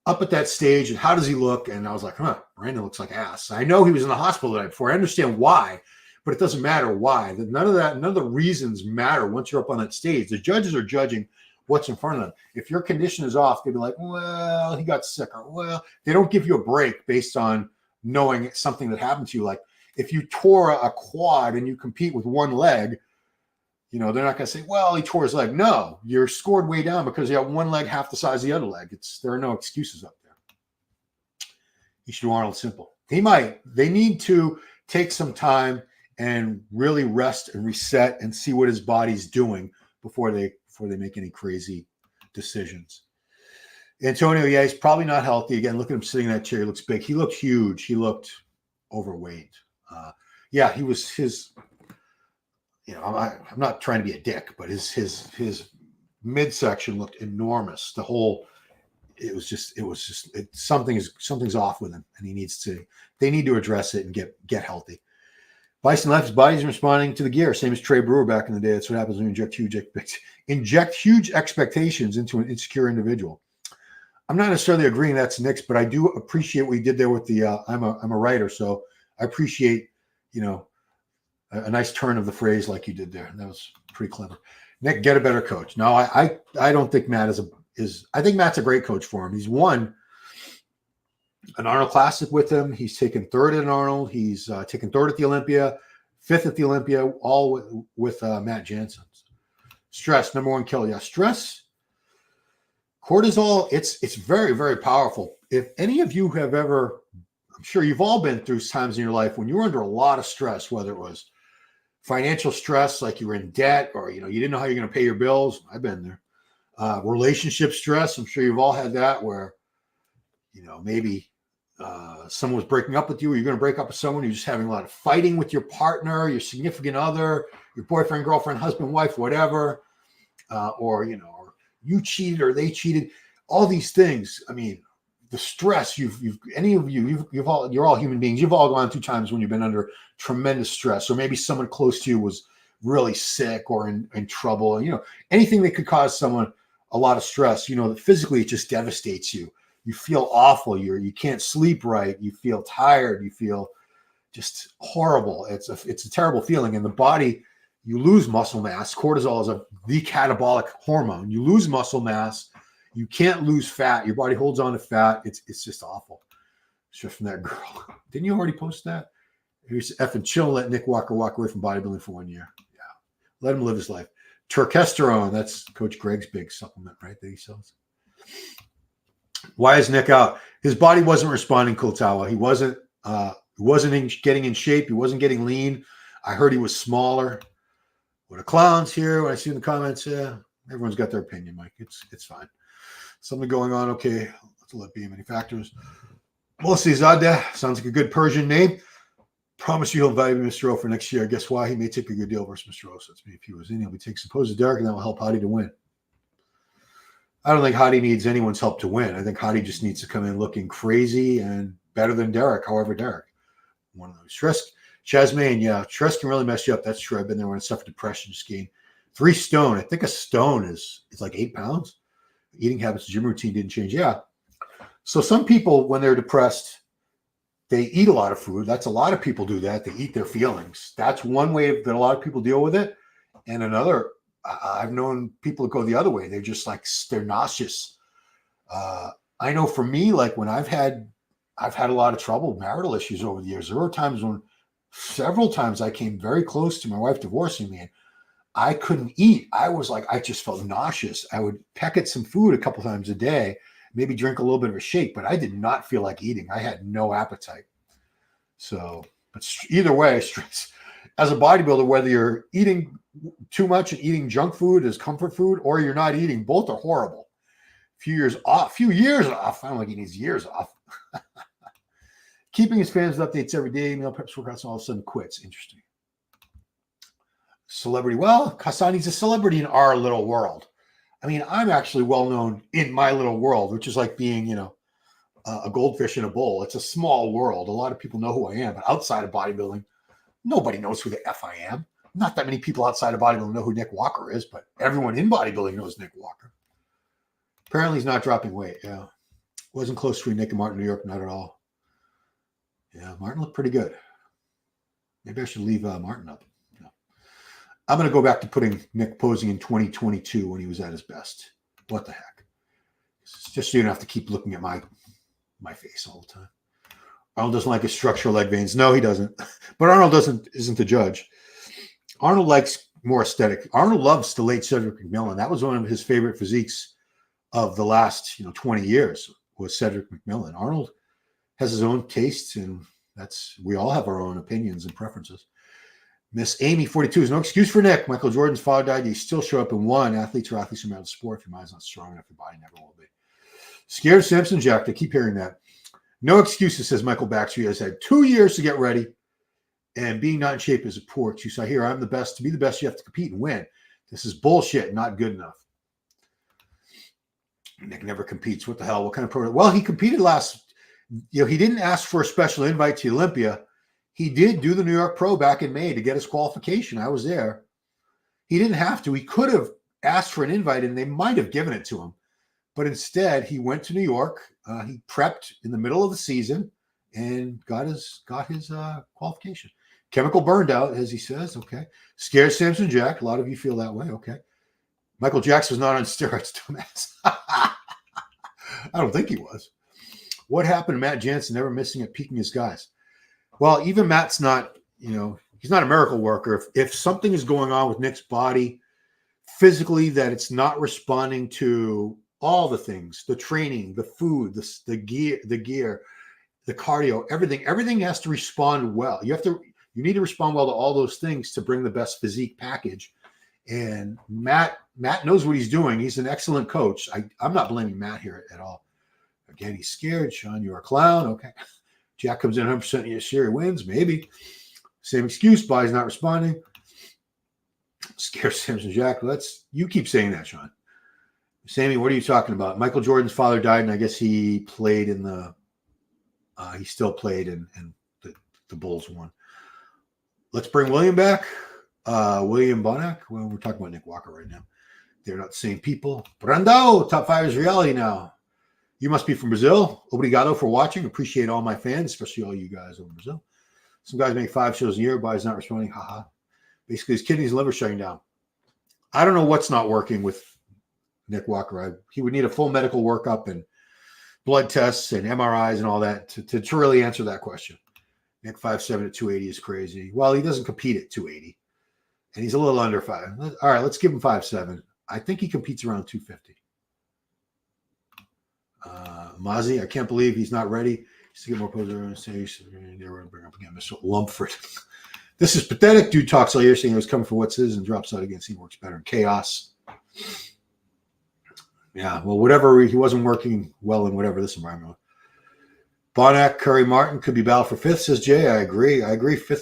up at that stage and how does he look? And I was like, Brandon looks like ass. I know he was in the hospital the night before. I understand why, but it doesn't matter why. None of the reasons matter once you're up on that stage. The judges are judging what's in front of them. If your condition is off, they'd be like, well, he got sick. Or, well, they don't give you a break based on knowing something that happened to you. Like if you tore a quad and you compete with one leg, you know, they're not going to say, well, he tore his leg. No, you're scored way down because you have one leg half the size of the other leg. There are no excuses up there. You should do Arnold Simple. They need to take some time and really rest and reset and see what his body's doing before they make any crazy decisions. Antonio, yeah, he's probably not healthy. Again, look at him sitting in that chair. He looks big. He looked huge. He looked overweight. Yeah, he was his. You know, I'm not trying to be a dick, but his midsection looked enormous. The whole something's off with him, and they need to address it and get healthy. Bison left, his body's responding to the gear, same as Trey Brewer back in the day. That's what happens when you inject huge expectations into an insecure individual. I'm not necessarily agreeing that's Nick's, but I do appreciate what he did there with the. I'm a writer, so I appreciate a nice turn of the phrase like you did there. That was pretty clever. Nick, get a better coach. No, I don't think Matt is. I think Matt's a great coach for him. He's won an Arnold Classic with him. He's taken third at an Arnold. He's taken third at the Olympia, fifth at the Olympia, all with Matt Jansen. Stress, number one killer. Yeah, stress. Cortisol, it's very, very powerful. If any of you have ever, I'm sure you've all been through times in your life when you were under a lot of stress, whether it was financial stress, like you were in debt, or you didn't know how you're going to pay your bills. I've been there. Relationship stress. I'm sure you've all had that, where maybe someone was breaking up with you, or you're going to break up with someone. You're just having a lot of fighting with your partner, your significant other, your boyfriend, girlfriend, husband, wife, whatever, or you cheated or they cheated. All these things. I mean, the stress you're all human beings. You've all gone through times when you've been under tremendous stress, or maybe someone close to you was really sick or in trouble. Anything that could cause someone a lot of stress. That physically it just devastates you. You feel awful. You can't sleep right. You feel tired. You feel just horrible. It's a terrible feeling. In the body, you lose muscle mass. Cortisol is the catabolic hormone. You lose muscle mass. You can't lose fat. Your body holds on to fat. It's just awful. It's just from that girl. Didn't you already post that? Here's effing chill. Let Nick Walker walk away from bodybuilding for 1 year. Yeah. Let him live his life. Turkesterone. That's Coach Greg's big supplement, right? That he sells. Why is Nick out? His body wasn't responding, Kultawa. He wasn't getting in shape. He wasn't getting lean. I heard he was smaller. What a clowns here. What I see in the comments, everyone's got their opinion, Mike. It's fine. Something going on. Okay, let's let be many factors. Mostly Zadeh sounds like a good Persian name. Promise you he'll value Mr. O for next year. Guess why? He may take a good deal versus Mr. O. So it's me. If he was in, he'll be taking supposed Derek, and that will help Hadi to win. I don't think Hadi needs anyone's help to win. I think Hadi just needs to come in looking crazy and better than Derek. However, Derek, one of those. Stress, Chasmaine, yeah, stress can really mess you up. That's true. I've been there when I suffered depression. Just gained 3 stone. I think a stone is like 8 pounds. Eating habits, gym routine didn't change. Yeah. So some people, when they're depressed, they eat a lot of food. That's a lot of people do that. They eat their feelings. That's one way that a lot of people deal with it. And another, I've known people that go the other way. They're just like, they're nauseous. I know for me, like when I've had a lot of trouble, marital issues over the years. There were times when several times I came very close to my wife divorcing me, and I couldn't eat. I was like, I just felt nauseous. I would peck at some food a couple times a day, maybe drink a little bit of a shake, but I did not feel like eating. I had no appetite. So, but either way, stress as a bodybuilder, whether you're eating too much and eating junk food as comfort food, or you're not eating, both are horrible. Few years off. I don't like eating these years off. Keeping his fans with updates every day, meal preps, workouts, and all of a sudden quits. Interesting. Celebrity. Well, Kasani's a celebrity in our little world. I mean, I'm actually well known in my little world, which is like being, a goldfish in a bowl. It's a small world. A lot of people know who I am, but outside of bodybuilding, nobody knows who the F I am. Not that many people outside of bodybuilding know who Nick Walker is, but everyone in bodybuilding knows Nick Walker. Apparently he's not dropping weight. Yeah. Wasn't close between Nick and Martin in New York, not at all. Yeah, Martin looked pretty good. Maybe I should leave Martin up. No. I'm going to go back to putting Nick posing in 2022 when he was at his best. What the heck? It's just so you don't have to keep looking at my face all the time. Arnold doesn't like his structural leg veins. No, he doesn't. But Arnold isn't the judge. Arnold likes more aesthetic. Arnold loves the late Cedric McMillan. That was one of his favorite physiques of the last 20 years was Cedric McMillan. Arnold has his own tastes, and we all have our own opinions and preferences. Miss Amy 42 is no excuse for Nick. Michael Jordan's father died. You still show up in one. Athletes are athletes no matter the sport. If your mind's not strong enough, your body never will be. Scared of Samson Jack. I keep hearing that. No excuses, says Michael Baxter. He has had 2 years to get ready, and being not in shape is a poor excuse. I hear I'm the best. To be the best, you have to compete and win. This is bullshit, not good enough. Nick never competes. What the hell? What kind of pro? Well, he competed last. He didn't ask for a special invite to Olympia. He did do the New York Pro back in May to get his qualification. I was there. He didn't have to. He could have asked for an invite, and they might have given it to him. But instead, he went to New York. He prepped in the middle of the season and got his qualification. Chemical burned out, as he says. Okay. Scared Samson Jack. A lot of you feel that way. Okay. Michael Jackson was not on steroids, dumbass. I don't think he was. What happened to Matt Jansen never missing at peaking his guys? Well, even Matt's not, he's not a miracle worker. If something is going on with Nick's body physically that it's not responding to all the things, the training, the food, the gear, the cardio, everything has to respond well. You need to respond well to all those things to bring the best physique package. And Matt knows what he's doing. He's an excellent coach. I'm not blaming Matt here at all. Again, he's scared. Sean, you're a clown. Okay. Jack comes in 100% of your series, wins, maybe. Same excuse, body's not responding. Scared Samson Jack. You keep saying that, Sean. Sammy, what are you talking about? Michael Jordan's father died, and I guess he played he still played, and the Bulls won. Let's bring William back. William Bonac. Well, we're talking about Nick Walker right now. They're not the same people. Brando, top 5 is reality now. You must be from Brazil. Obrigado for watching. Appreciate all my fans, especially all you guys over in Brazil. Some guys make 5 shows a year. Body's not responding. Haha. Basically, his kidneys and liver shutting down. I don't know what's not working with Nick Walker. He would need a full medical workup and blood tests and MRIs and all that to really answer that question. Nick 5'7" at 280 is crazy. Well, he doesn't compete at 280. And he's a little under 5. All right, let's give him 5'7". I think he competes around 250. Mozzie, I can't believe he's not ready. He's to get more poses around the stage. They were going to bring up again Mr. Lumpford. This is pathetic. Dude talks all year saying he was coming for what's his and drops out against. He works better in chaos. Yeah, well, whatever. He wasn't working well in whatever this environment was. Bonac, Curry, Martin could be battled for 5th, says Jay. I agree. 5th.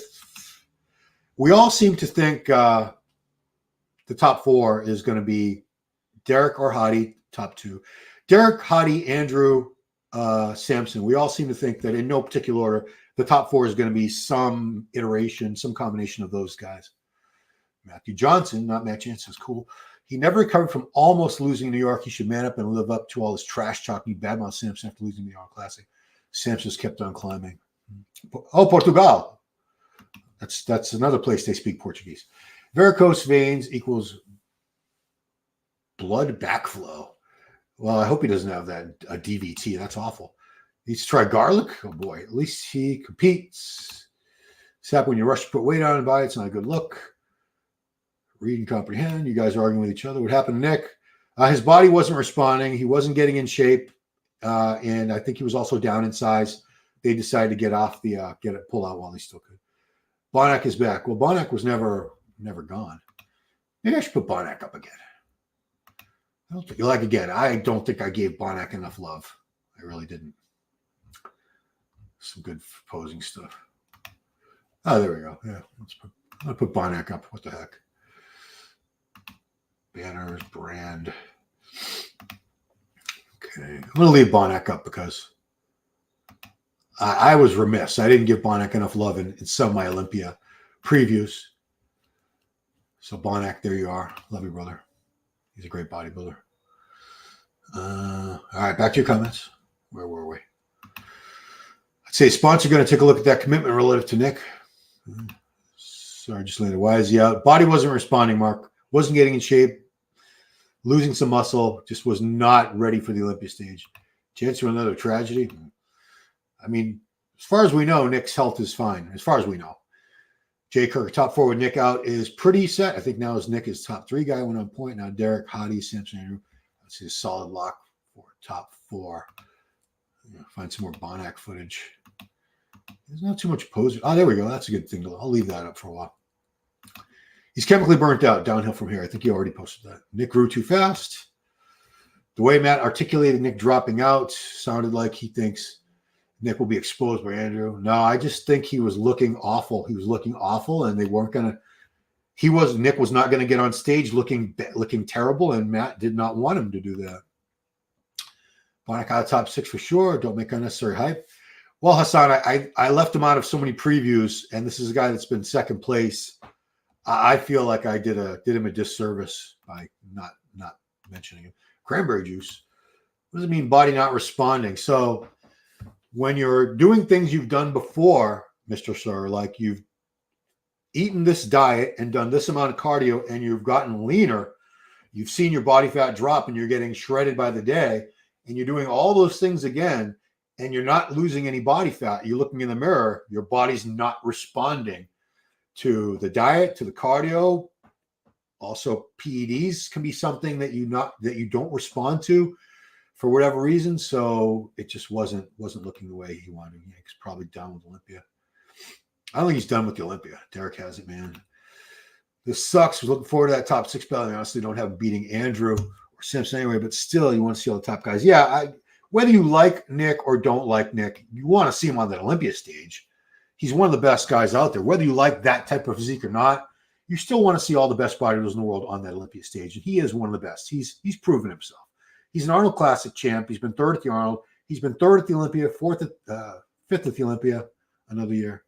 We all seem to think the top 4 is going to be Derek or Hadi, top 2. Derek, Hadi, Andrew, Samson. We all seem to think that in no particular order, the top 4 is going to be some iteration, some combination of those guys. Matthew Johnson, not Matt Jansen, is cool. He never recovered from almost losing New York. He should man up and live up to all this trash talking badmouth Samson after losing the New York Classic. Samson's kept on climbing. Oh, Portugal. That's another place they speak Portuguese. Varicose veins equals blood backflow. Well, I hope he doesn't have that a DVT. That's awful. Needs to try garlic. Oh boy, at least he competes. Except when you rush to put weight on and by, it's not a good look. Read and comprehend. You guys are arguing with each other. What happened to Nick? His body wasn't responding. He wasn't getting in shape, and I think he was also down in size. They decided to get off pull out while he still could. Bonac is back. Well, Bonac was never gone. Maybe I should put Bonac up again. I don't think I gave Bonac enough love. I really didn't. Some good posing stuff. Oh, there we go. Yeah, I'll put Bonac up. What the heck? Banners, brand. Okay, I'm going to leave Bonac up because I was remiss. I didn't give Bonac enough love in some of my Olympia previews. So Bonac, there you are. Love you, brother. He's a great bodybuilder. All right, back to your comments. Where were we? I'd say sponsor going to take a look at that commitment relative to Nick. Sorry, just later. Why is he out? Body wasn't responding, Mark. Wasn't getting in shape. Losing some muscle. Just was not ready for the Olympia stage. Chance for another tragedy. I mean, as far as we know, Nick's health is fine. As far as we know. Jay Kirk, top 4 with Nick out is pretty set. I think now is Nick is top 3 guy went on point. Now Derek, Hadi, Samson, Andrew. Let's see a solid lock for top 4. Find some more Bonac footage. There's not too much posing. Oh, there we go. That's a good thing. I'll leave that up for a while. He's chemically burnt out. Downhill from here. I think you already posted that. Nick grew too fast. The way Matt articulated Nick dropping out sounded like he thinks Nick will be exposed by Andrew. No, I just think he was looking awful. He was looking awful, and they weren't going to. Nick was not going to get on stage looking terrible, and Matt did not want him to do that. Bonac out of top 6 for sure. Don't make unnecessary hype. Well, Hassan, I left him out of so many previews, and this is a guy that's been second place. I feel like I did him a disservice by not mentioning him. Cranberry juice. What does it mean, body not responding? So when you're doing things you've done before, Mr. Sir, like you've eaten this diet and done this amount of cardio and you've gotten leaner, you've seen your body fat drop and you're getting shredded by the day, and you're doing all those things again, and you're not losing any body fat. You're looking in the mirror, your body's not responding to the diet, to the cardio. Also, PEDs can be something that you don't respond to for whatever reason. So it just wasn't looking the way he wanted. He's probably done with Olympia. I don't think he's done with the Olympia. Derek has it, man. This sucks. We're looking forward to that top 6 belt. I honestly don't have him beating Andrew or Simpson anyway, but still, you want to see all the top guys. Yeah, whether you like Nick or don't like Nick, you want to see him on that Olympia stage. He's one of the best guys out there. Whether you like that type of physique or not, you still want to see all the best bodybuilders in the world on that Olympia stage. And he is one of the best. He's proven himself. He's an Arnold Classic champ. He's been 3rd at the Arnold. He's been 3rd at the Olympia, 5th at the Olympia another year.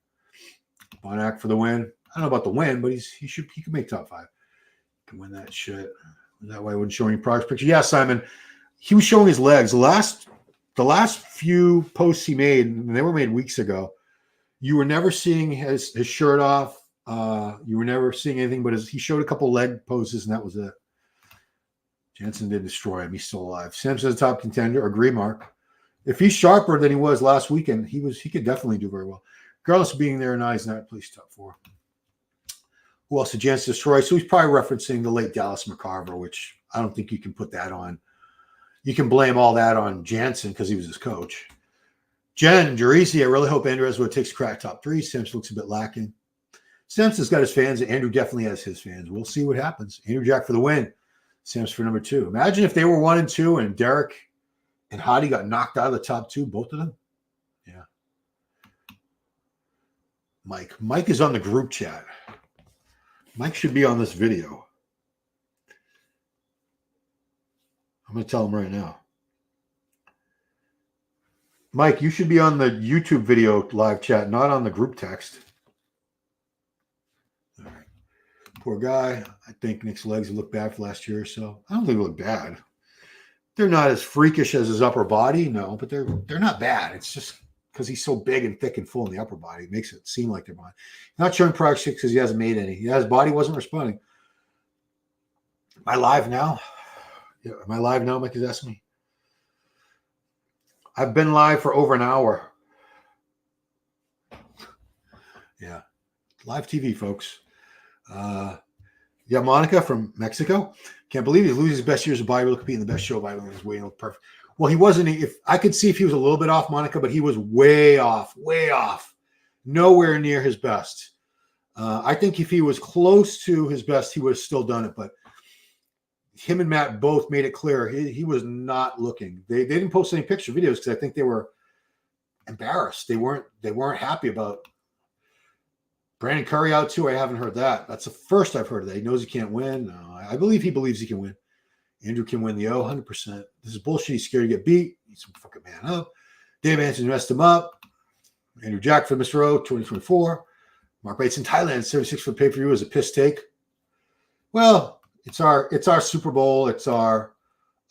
Bonac for the win. I don't know about the win, but he can make top 5. He can win that shit. That way I wouldn't show any progress picture. Yeah, Simon, he was showing his legs. The last few posts he made, and they were made weeks ago, you were never seeing his shirt off. You were never seeing anything but he showed a couple leg poses, and that was it. Jensen did destroy him. He's still alive. Simpson's a top contender. Agree, Mark. If he's sharper than he was last weekend, he could definitely do very well. Regardless of being there or not, he's not at least top 4. Who else did Jensen destroy? So he's probably referencing the late Dallas McCarver, which I don't think you can put that on. You can blame all that on Jansen because he was his coach. Jen, Jerisi, I really hope Andrew Eswood takes a crack top 3. Sims looks a bit lacking. Simpson's got his fans, and Andrew definitely has his fans. We'll see what happens. Andrew Jack for the win. Sims for number 2. Imagine if they were 1 and 2 and Derek and Hadi got knocked out of the top 2, both of them. Yeah. Mike is on the group chat. Mike should be on this video. I'm going to tell him right now. Mike, you should be on the YouTube video live chat, not on the group text. All right. Poor guy. I think Nick's legs look bad for last year or so. I don't think they look bad. They're not as freakish as his upper body, no, but they're not bad. It's just because he's so big and thick and full in the upper body. It makes it seem like they're bad. Not showing progress because he hasn't made any. Yeah, his body wasn't responding. Am I live now? Yeah, am I live now, Mike is asking me? I've been live for over an hour. Yeah. Live TV, folks. Yeah, Monica from Mexico. Can't believe he loses his best years of bodybuilding, competing in the best show of bodybuilding. His weight looked perfect. Well, he wasn't. If I could see if he was a little bit off, Monica, but he was way off, nowhere near his best. I think if he was close to his best, he would have still done it. But him and Matt both made it clear he was not looking. They didn't post any picture videos because I think they were embarrassed. They weren't happy about Brandon Curry out too. I haven't heard that. That's the first I've heard of that. He knows he can't win. No, I believe he believes he can win. Andrew can win the 100%. This is bullshit. He's scared to get beat. He's some fucking man up. Dave Anson messed him up. Andrew Jack for Mr. O, 2024. Mark Bates in Thailand, 76 for the pay-per-view is a piss take. Well, it's our Super Bowl. It's our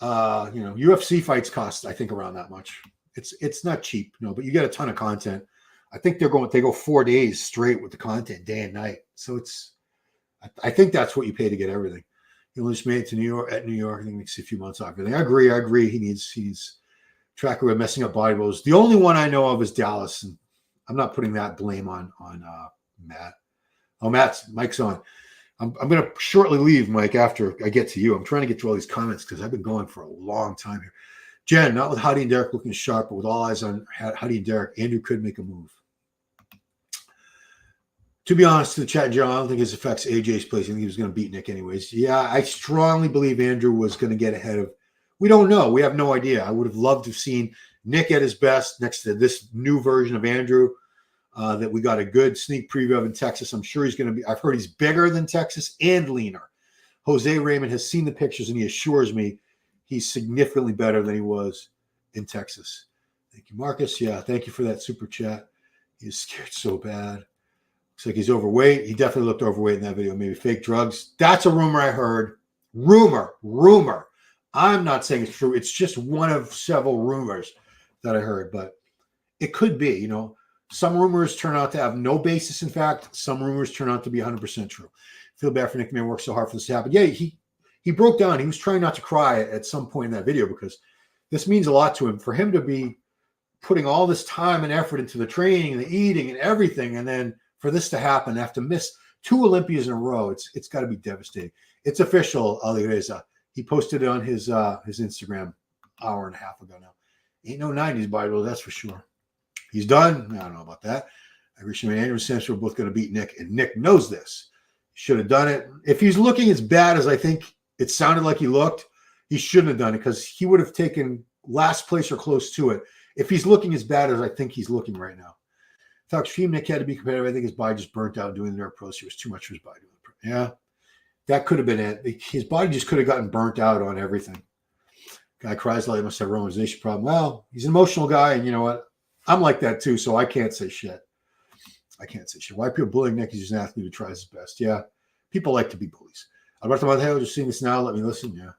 UFC fights cost, I think, around that much. It's not cheap, but you get a ton of content. I think they go 4 days straight with the content, day and night. So I think that's what you pay to get everything. He only just made it to New York. I think it makes a few months off everything. I agree. He needs track of messing up bodybuilders. The only one I know of is Dallas, and I'm not putting that blame on Matt. Oh, Mike's on. I'm going to shortly leave, Mike, after I get to you. I'm trying to get to all these comments because I've been going for a long time here. Jen, not with Hadi and Derek looking sharp, but with all eyes on Hadi and Derek, Andrew could make a move. To be honest, to the chat in general, I don't think this affects AJ's place. I think he was going to beat Nick anyways. Yeah, I strongly believe Andrew was going to get ahead of. We don't know. We have no idea. I would have loved to have seen Nick at his best next to this new version of Andrew that we got a good sneak preview of in Texas. I'm sure he's going to be. I've heard he's bigger than Texas and leaner. Jose Raymond has seen the pictures and he assures me he's significantly better than he was in Texas. Thank you, Marcus. Yeah, thank you for that super chat. He's scared so bad. Looks like he's overweight. He definitely looked overweight in that video. Maybe fake drugs. That's a rumor I heard. Rumor. I'm not saying it's true. It's just one of several rumors that I heard, but it could be. You know, some rumors turn out to have no basis in fact. Some rumors turn out to be 100% true. Feel bad for Nick. Man worked so hard for this to happen. Yeah, he broke down. He was trying not to cry at some point in that video because this means a lot to him. For him to be putting all this time and effort into the training and the eating and everything, and then for this to happen, have to miss 2 Olympias in a row, it's got to be devastating. It's official, Ali Reza. He posted it on his Instagram hour and a half ago now. Ain't no 90s Bible, that's for sure. He's done. I don't know about that. I wish him and Andrew Simpson were both going to beat Nick, and Nick knows this. He should have done it. If he's looking as bad as I think it sounded like he looked, he shouldn't have done it because he would have taken last place or close to it if he's looking as bad as I think he's looking right now. How extreme Nick had to be competitive. I think his body just burnt out doing the nerve pros. It was too much for his body. Yeah, that could have been it. His body just could have gotten burnt out on everything. Guy cries like he must have a romanization problem. Well, he's an emotional guy, and you know what? I'm like that too, so I can't say shit. Why people bullying Nick? He's just an athlete who tries his best. Yeah, people like to be bullies. Alberto Mateo, just seeing this now. Let me listen. Yeah,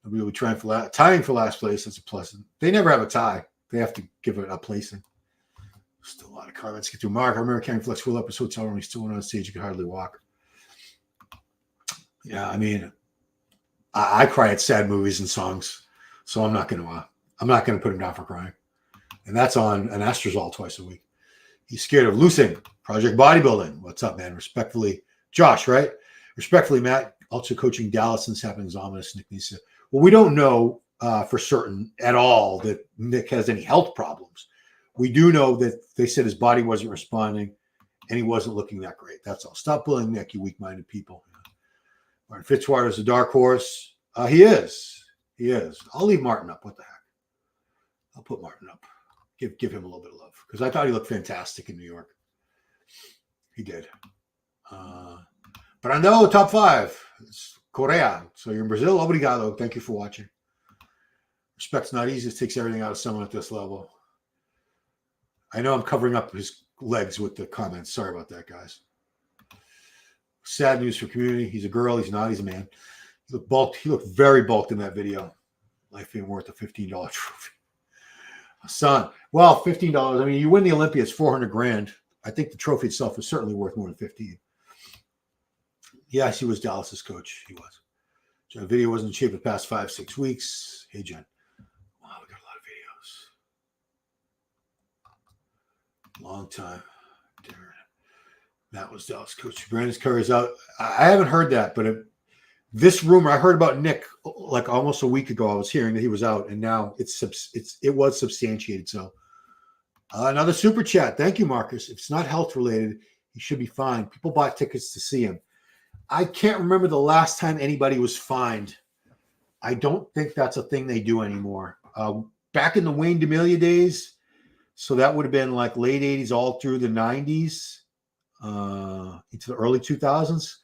nobody will be tying for last place. That's a pleasant. They never have a tie. They have to give it a placing. Still a lot of comments get through. Mark, I remember carrying Flex full up his hotel room. He still went on stage. He could hardly walk. Yeah, I mean, I cry at sad movies and songs, so I'm not gonna put him down for crying. And that's on an Anastrozole twice a week. He's scared of losing. Project Bodybuilding. What's up, man? Respectfully, Josh, right? Respectfully, Matt. Also coaching Dallas since happening is ominous. Nick needs to. Well, we don't know for certain at all that Nick has any health problems. We do know that they said his body wasn't responding and he wasn't looking that great. That's all. Stop bullying Nick, you weak-minded people. Martin Fitzwater is a dark horse. He is. I'll leave Martin up. What the heck? I'll put Martin up. Give him a little bit of love because I thought he looked fantastic in New York. He did. But I know top 5. It's Korea. So you're in Brazil. Obrigado. Thank you for watching. Respect's not easy. It takes everything out of someone at this level. I know I'm covering up his legs with the comments. Sorry about that, guys. Sad news for community. He's a girl. He's not. He's a man. He looked bulked. He looked very bulked in that video. Life ain't worth a $15 trophy. Son, well, $15. I mean, you win the Olympia, it's $400,000. I think the trophy itself is certainly worth more than 15. Yes, he was Dallas's coach. He was. So the video wasn't in shape the past 5-6 weeks. Hey, Jen. Wow, we got a lot of videos. Long time. That was Dallas coach. Brandon Curry's out. I haven't heard that, but this rumor I heard about Nick like almost a week ago. I was hearing that he was out, and now it was substantiated. So another super chat. Thank you, Marcus. If it's not health related, he should be fine. People bought tickets to see him. I can't remember the last time anybody was fined. I don't think that's a thing they do anymore. Back in the Wayne D'Amelia days, so that would have been like late 80s all through the 90s. Into the early 2000s,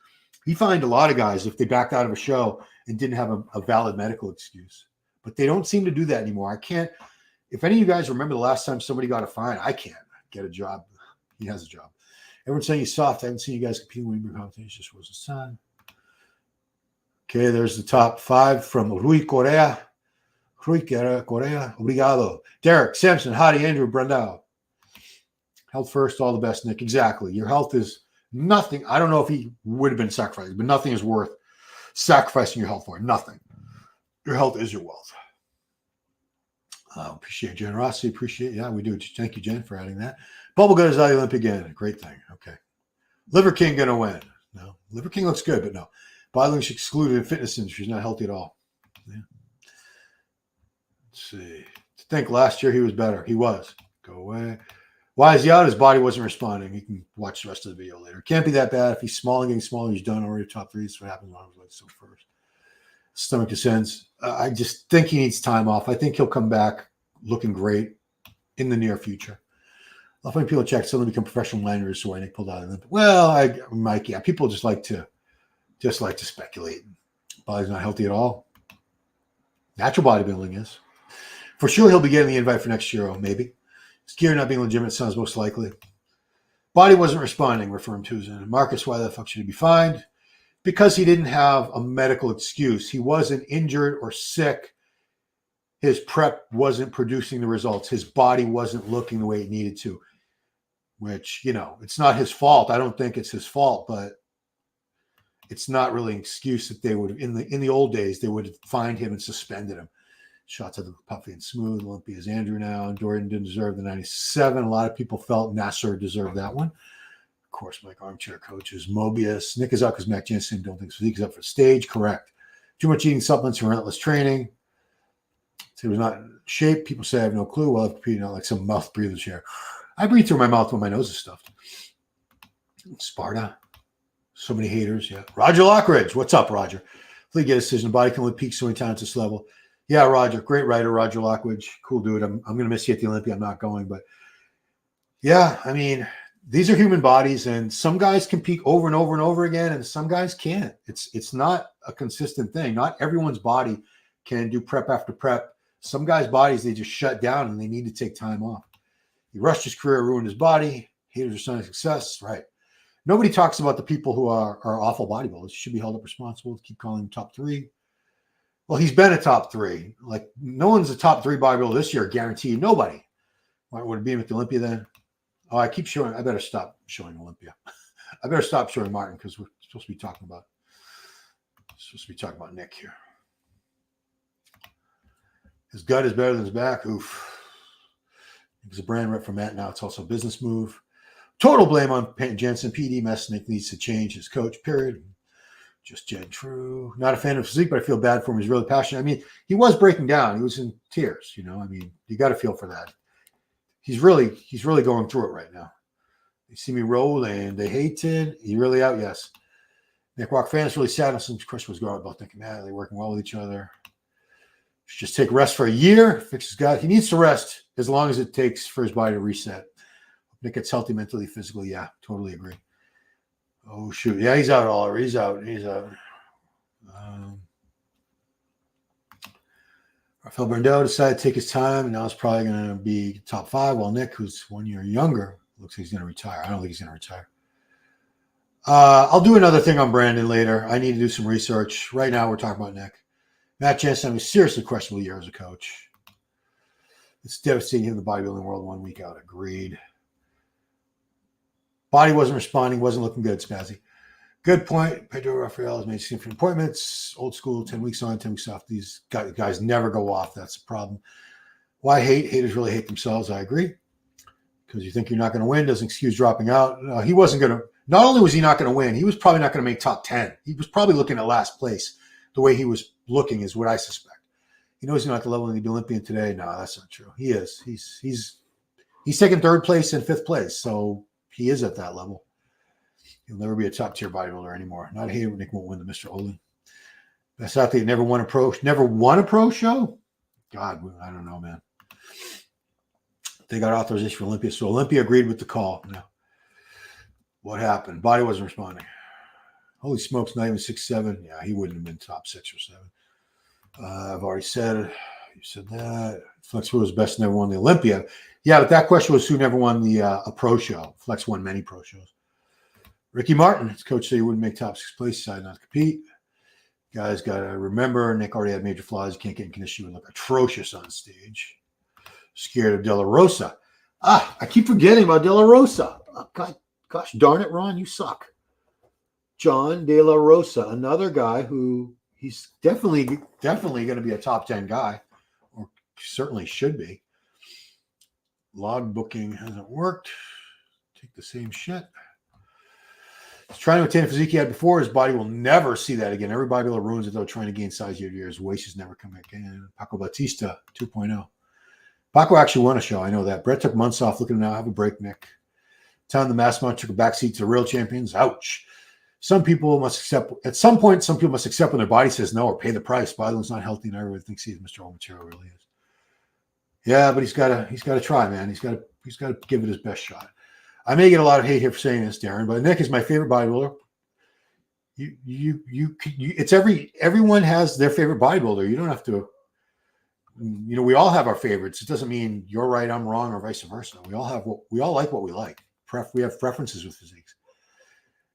he fined a lot of guys if they backed out of a show and didn't have a valid medical excuse. But they don't seem to do that anymore. I can't. If any of you guys remember the last time somebody got a fine, I can't get a job. He has a job. Everyone's saying he's soft. I haven't seen you guys competing with him. Just was his son. Okay, there's the top 5 from Rui Correa. Obrigado. Derek, Sampson, Hadi, Andrew, Brandao. Health first, all the best, Nick. Exactly. Your health is nothing. I don't know if he would have been sacrificed, but nothing is worth sacrificing your health for. Nothing. Your health is your wealth. Appreciate generosity. Yeah, we do. Thank you, Jen, for adding that. Bubblegut is out of the Olympia again. Great thing. Okay. Liver King going to win. No. Liver King looks good, but no. Bodybuilding excluded in fitness industry. He's not healthy at all. Yeah. Let's see. To think last year he was better. He was. Go away. Why is he out? His body wasn't responding. You can watch the rest of the video later. Can't be that bad. If he's small and getting smaller, he's done already. Top 3. That's what happens when I was like so first. Stomach descends. I just think he needs time off. I think he'll come back looking great in the near future. A lot of people check suddenly become professional landers. So I Nick pulled out of them. Well, Mike, yeah, people just like to speculate. Body's not healthy at all. Natural bodybuilding is. For sure, he'll be getting the invite for next year, or maybe. His gear not being legitimate sounds most likely. Body wasn't responding, referring to Tuesday. Marcus, why the fuck should he be fined? Because he didn't have a medical excuse. He wasn't injured or sick. His prep wasn't producing the results. His body wasn't looking the way it needed to, which, it's not his fault. I don't think it's his fault, but it's not really an excuse that they would, in the old days, they would have fined him and suspended him. Shots at the puffy and smooth. Olympia's Andrew now. And Dorian didn't deserve the 97. A lot of people felt Nasser deserved that one. Of course, Mike Armchair coaches. Mobius. Nick is out because Mac Jensen don't think physique is up for stage. Correct. Too much eating supplements and relentless training. So he was not in shape. People say I have no clue. Well, I've competed out like some mouth breathers here. I breathe through my mouth when my nose is stuffed. Sparta. So many haters. Yeah. Roger Lockridge. What's up, Roger? Please get a decision. The body can only peak so many times at this level. Yeah, Roger. Great writer, Roger Lockridge. Cool dude. I'm going to miss you at the Olympia. I'm not going. But yeah, I mean, these are human bodies, and some guys can peak over and over and over again, and some guys can't. It's not a consistent thing. Not everyone's body can do prep after prep. Some guys' bodies, they just shut down, and they need to take time off. He rushed his career, ruined his body. Haters are sign of success. Right. Nobody talks about the people who are awful bodybuilders. Should be held up responsible. Keep calling them top three. Well, he's been a top three. Like, no one's a top three bodybuilder this year, guaranteed. Nobody. Why would it be him at the Olympia then? Oh, I keep showing. I better stop showing Olympia. I better stop showing Martin because we're supposed to be talking about Nick here. His gut is better than his back. Oof. He's a brand rep for Matt now. It's also a business move. Total blame on Jensen. PD Messnick needs to change his coach, period. Just Jen True. Not a fan of physique, but I feel bad for him. He's really passionate. I mean, he was breaking down. He was in tears, I mean, you got to feel for that. He's really going through it right now. They see me roll and they hated. He really out, yes. Nick Walker fans really sad. Some question was going about thinking, they're working well with each other. Should just take rest for a year. Fix his gut. He needs to rest as long as it takes for his body to reset. Nick gets healthy mentally, physically. Yeah, totally agree. Oh, shoot. Yeah, he's out all. He's out. Rafael Brandel decided to take his time, and now it's probably going to be top 5, while Nick, who's 1 year younger, looks like he's going to retire. I don't think he's going to retire. I'll do another thing on Brandon later. I need to do some research. Right now, we're talking about Nick. Matt Jensen having a seriously questionable year as a coach. It's devastating in the bodybuilding world 1 week out. Agreed. Body wasn't responding, wasn't looking good, Spazzy. Good point. Pedro Rafael has made significant appointments. Old school, 10 weeks on, 10 weeks off. These guys never go off. That's the problem. Why hate? Haters really hate themselves. I agree. Because you think you're not going to win doesn't excuse dropping out. No, he wasn't going to. Not only was he not going to win, he was probably not going to make top 10. He was probably looking at last place. The way he was looking is what I suspect. He knows he's not at the level of the Olympian today. No, that's not true. He is. He's taking 3rd place and 5th place. So he is at that level. He'll never be a top tier bodybuilder anymore. Not hated when Nick won't win the Mr. Olin. Best athlete never won a pro show? God, I don't know, man. They got authorization for Olympia. So Olympia agreed with the call. No. What happened? Body wasn't responding. Holy smokes, not even 6'7". Yeah, he wouldn't have been top 6 or 7. I've already said it. You said that. Flex was best, never won the Olympia. Yeah, but that question was who never won a pro show. Flex won many pro shows. Ricky Martin, his coach said he wouldn't make top 6 place, decided not to compete. Guys got to remember, Nick already had major flaws. You can't get in condition. He would look atrocious on stage. Scared of De La Rosa. I keep forgetting about De La Rosa. Oh, God, gosh darn it, Ron, you suck. John De La Rosa, another guy who he's definitely going to be a top 10 guy, or certainly should be. Log booking hasn't worked. Take the same shit. He's trying to attain a physique he had before. His body will never see that again. Every bodybuilder ruins it, though, trying to gain size year to year. His waist is never coming again. Paco Batista 2.0. Paco actually won a show. I know that. Brett took months off. Looking now, have a break, Nick. Telling the mass took a backseat to the real champions. Ouch. Some people must accept. At some point, some people must accept when their body says no or pay the price. Bodybuilding's not healthy, and everyone thinks he's Mr. All Material really is. Yeah, but he's got to try, man. He's got to give it his best shot. I may get a lot of hate here for saying this, Darren, but Nick is my favorite bodybuilder. Everyone has their favorite bodybuilder. You don't have to. we all have our favorites. It doesn't mean you're right, I'm wrong, or vice versa. We all like what we like. We have preferences with physiques.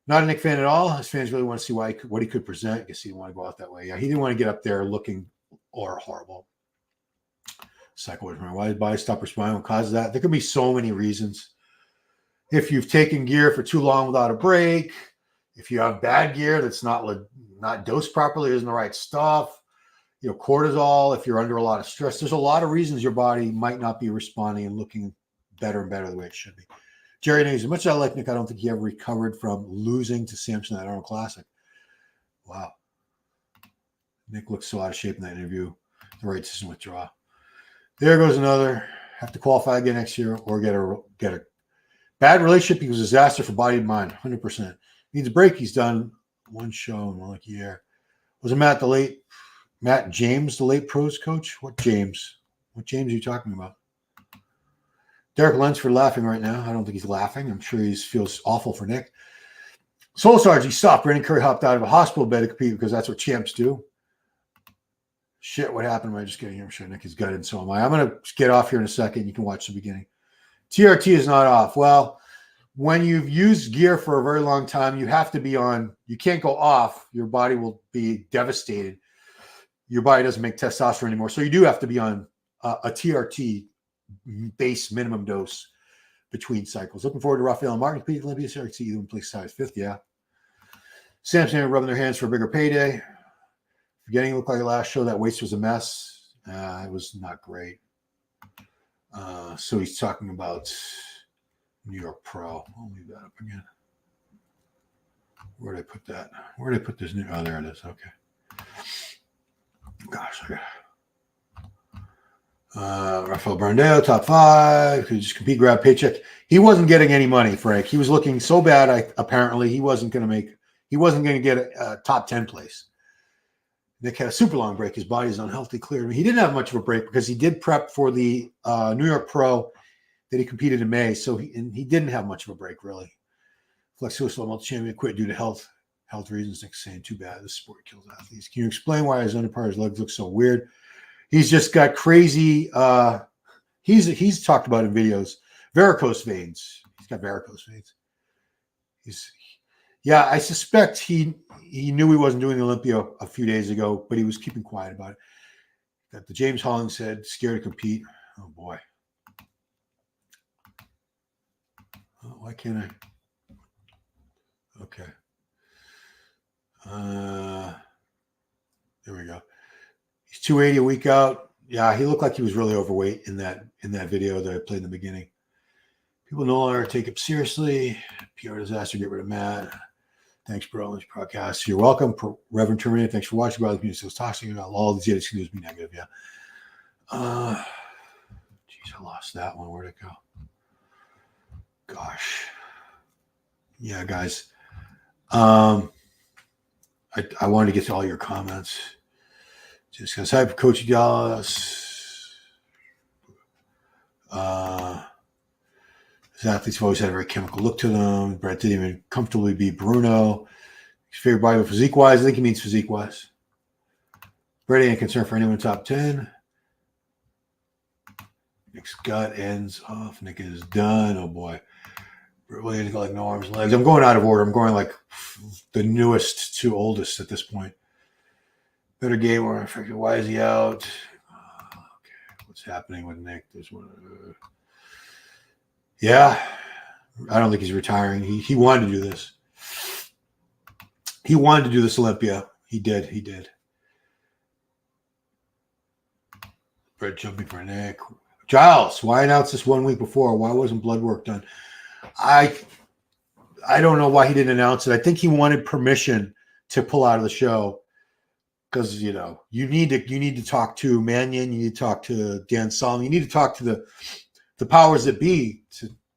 Not a Nick fan at all. His fans really want to see what he could present. I guess he didn't want to go out that way. Yeah, he didn't want to get up there looking horrible. Cycle with why did body stop responding? What causes that? There could be so many reasons. If you've taken gear for too long without a break, if you have bad gear that's not dosed properly, isn't the right stuff, cortisol, if you're under a lot of stress, there's a lot of reasons your body might not be responding and looking better and better the way it should be. Jerry Nays, as much as I like Nick, I don't think he ever recovered from losing to Samson at Arnold Classic. Wow. Nick looks so out of shape in that interview. The right decision withdraw. There goes another. Have to qualify again next year or get a bad relationship equals disaster for body and mind. 100%. Needs a break. He's done one show in like a year. Was it Matt James, the late pros coach? What James? What James are you talking about? Derek Lunsford laughing right now. I don't think he's laughing. I'm sure he feels awful for Nick. Soul Sarge, he stopped. Brandon Curry hopped out of a hospital bed to compete because that's what champs do. Shit, what happened? Am I just getting here? I'm sure Nick is gutted, and so am I. I'm going to get off here in a second. You can watch the beginning. TRT is not off. Well, when you've used gear for a very long time, you have to be on. You can't go off. Your body will be devastated. Your body doesn't make testosterone anymore. So you do have to be on a TRT base minimum dose between cycles. Looking forward to Rafael and Martin competing Olympia. TRT either in place size 5th. Yeah. Samson rubbing their hands for a bigger payday. Forgetting it looked like the last show that waist was a mess. It was not great. So he's talking about New York Pro. I'll leave that up again. Where did I put that? Where did I put this new? Oh, there it is. Okay. Gosh, I got Rafael Brandeo, top 5. Could just compete, grab paycheck. He wasn't getting any money, Frank. He was looking so bad. Apparently, he wasn't going to get a top 10 place. Nick had a super long break. His body's unhealthy, clear. I mean, he didn't have much of a break because he did prep for the New York Pro that he competed in May. So he didn't have much of a break, really. Flex Suicide multi-champion quit due to health reasons. Nick's saying, too bad. This sport kills athletes. Can you explain why his underpart, his legs look so weird? He's just got crazy. He's talked about in videos, varicose veins. He's got varicose veins. I suspect he knew he wasn't doing Olympia a few days ago, but he was keeping quiet about it. Got the James Holland said, scared to compete. Oh, boy. Oh, why can't I? Okay. There we go. He's 280 a week out. Yeah, he looked like he was really overweight in that video that I played in the beginning. People no longer take him seriously. PR disaster, get rid of Matt. Thanks, bro. This podcast. You're welcome, Reverend Terminator. Thanks for watching. Brother, community still talking about all these idiots can do is be negative. Yeah. Geez, I lost that one. Where'd it go? Gosh. Yeah, guys. I wanted to get to all your comments. Just because I have Coach Dallas. His athletes have always had a very chemical look to them. Brett didn't even comfortably beat Bruno. His favorite body physique-wise. I think he means physique-wise. Brett ain't concerned for anyone top 10. Nick's gut ends off. Nick is done. Oh, boy. Really got like no arms and legs. I'm going out of order. I'm going like the newest to oldest at this point. Better game or effective. Why is he out? Okay. What's happening with Nick? There's one. Yeah. I don't think he's retiring. He wanted to do this. He wanted to do this Olympia. He did. Brett jumping for Nick. Giles, why announce this 1 week before? Why wasn't blood work done? I don't know why he didn't announce it. I think he wanted permission to pull out of the show because you need to talk to Mannion, you need to talk to Dan Solomon, you need to talk to the powers that be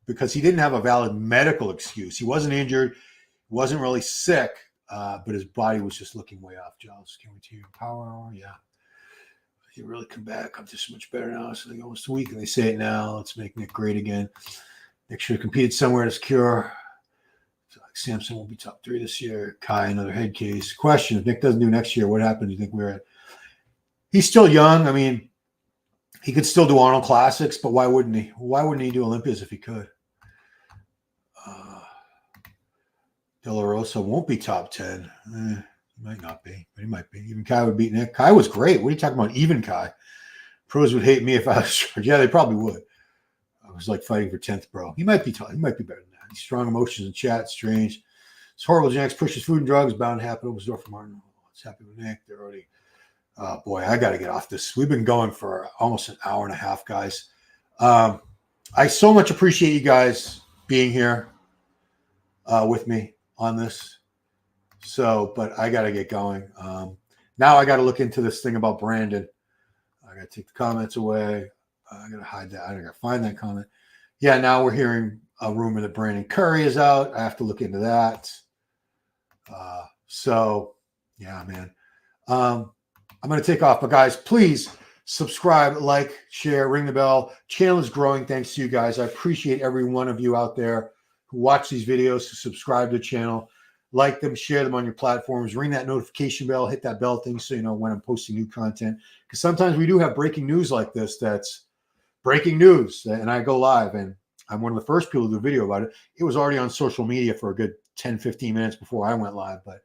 because he didn't have a valid medical excuse. He wasn't injured, wasn't really sick, but his body was just looking way off. Giles, can we take power hour? Yeah. He really come back. I'm just much better now. So they almost a week and they say it now. Let's make Nick great again. Nick should have competed somewhere to secure. Samson will be top 3 this year. Kai, another head case. Question: if Nick doesn't do next year, what happens? Do you think we're at? He's still young. I mean, He could still do Arnold Classics, but why wouldn't he? Why wouldn't he do Olympias if he could? De La Rosa won't be top 10. He might not be, but he might be. Even Kai would beat Nick. Kai was great. What are you talking about? Even Kai. Pros would hate me if I was short. Yeah, they probably would. I was like fighting for 10th pro. He might be tall. He might be better than that. He's strong emotions in chat. Strange. It's horrible. Jax pushes food and drugs. Bound to happen. Opens door for Martin. What's happening with Nick? They're already. Oh, boy, I got to get off this. We've been going for almost an hour and a half, guys. I so much appreciate you guys being here with me on this. So, but I got to get going. Now I got to look into this thing about Brandon. I got to take the comments away. I got to hide that. I got to find that comment. Yeah, now we're hearing a rumor that Brandon Curry is out. I have to look into that. So, yeah, man. I'm going to take off. But, guys, please subscribe, like, share, ring the bell. Channel is growing thanks to you guys. I appreciate every one of you out there who watch these videos, who subscribe to the channel. Like them, share them on your platforms, ring that notification bell, hit that bell thing so you know when I'm posting new content. Because sometimes we do have breaking news like this that's breaking news, and I go live, and I'm one of the first people to do a video about it. It was already on social media for a good 10, 15 minutes before I went live, but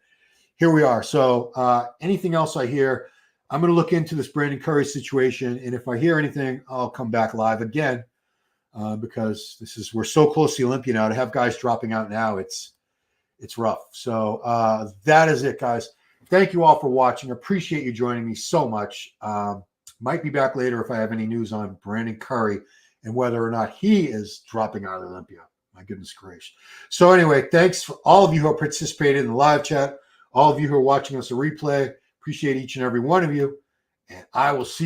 here we are. So anything else I hear, I'm going to look into this Brandon Curry situation, and if I hear anything, I'll come back live again because we're so close to Olympia now. To have guys dropping out now, it's rough. So that is it, guys. Thank you all for watching. Appreciate you joining me so much. Might be back later if I have any news on Brandon Curry and whether or not he is dropping out of Olympia. My goodness gracious. So anyway, thanks for all of you who have participated in the live chat, all of you who are watching us a replay. Appreciate each and every one of you. And I will see you.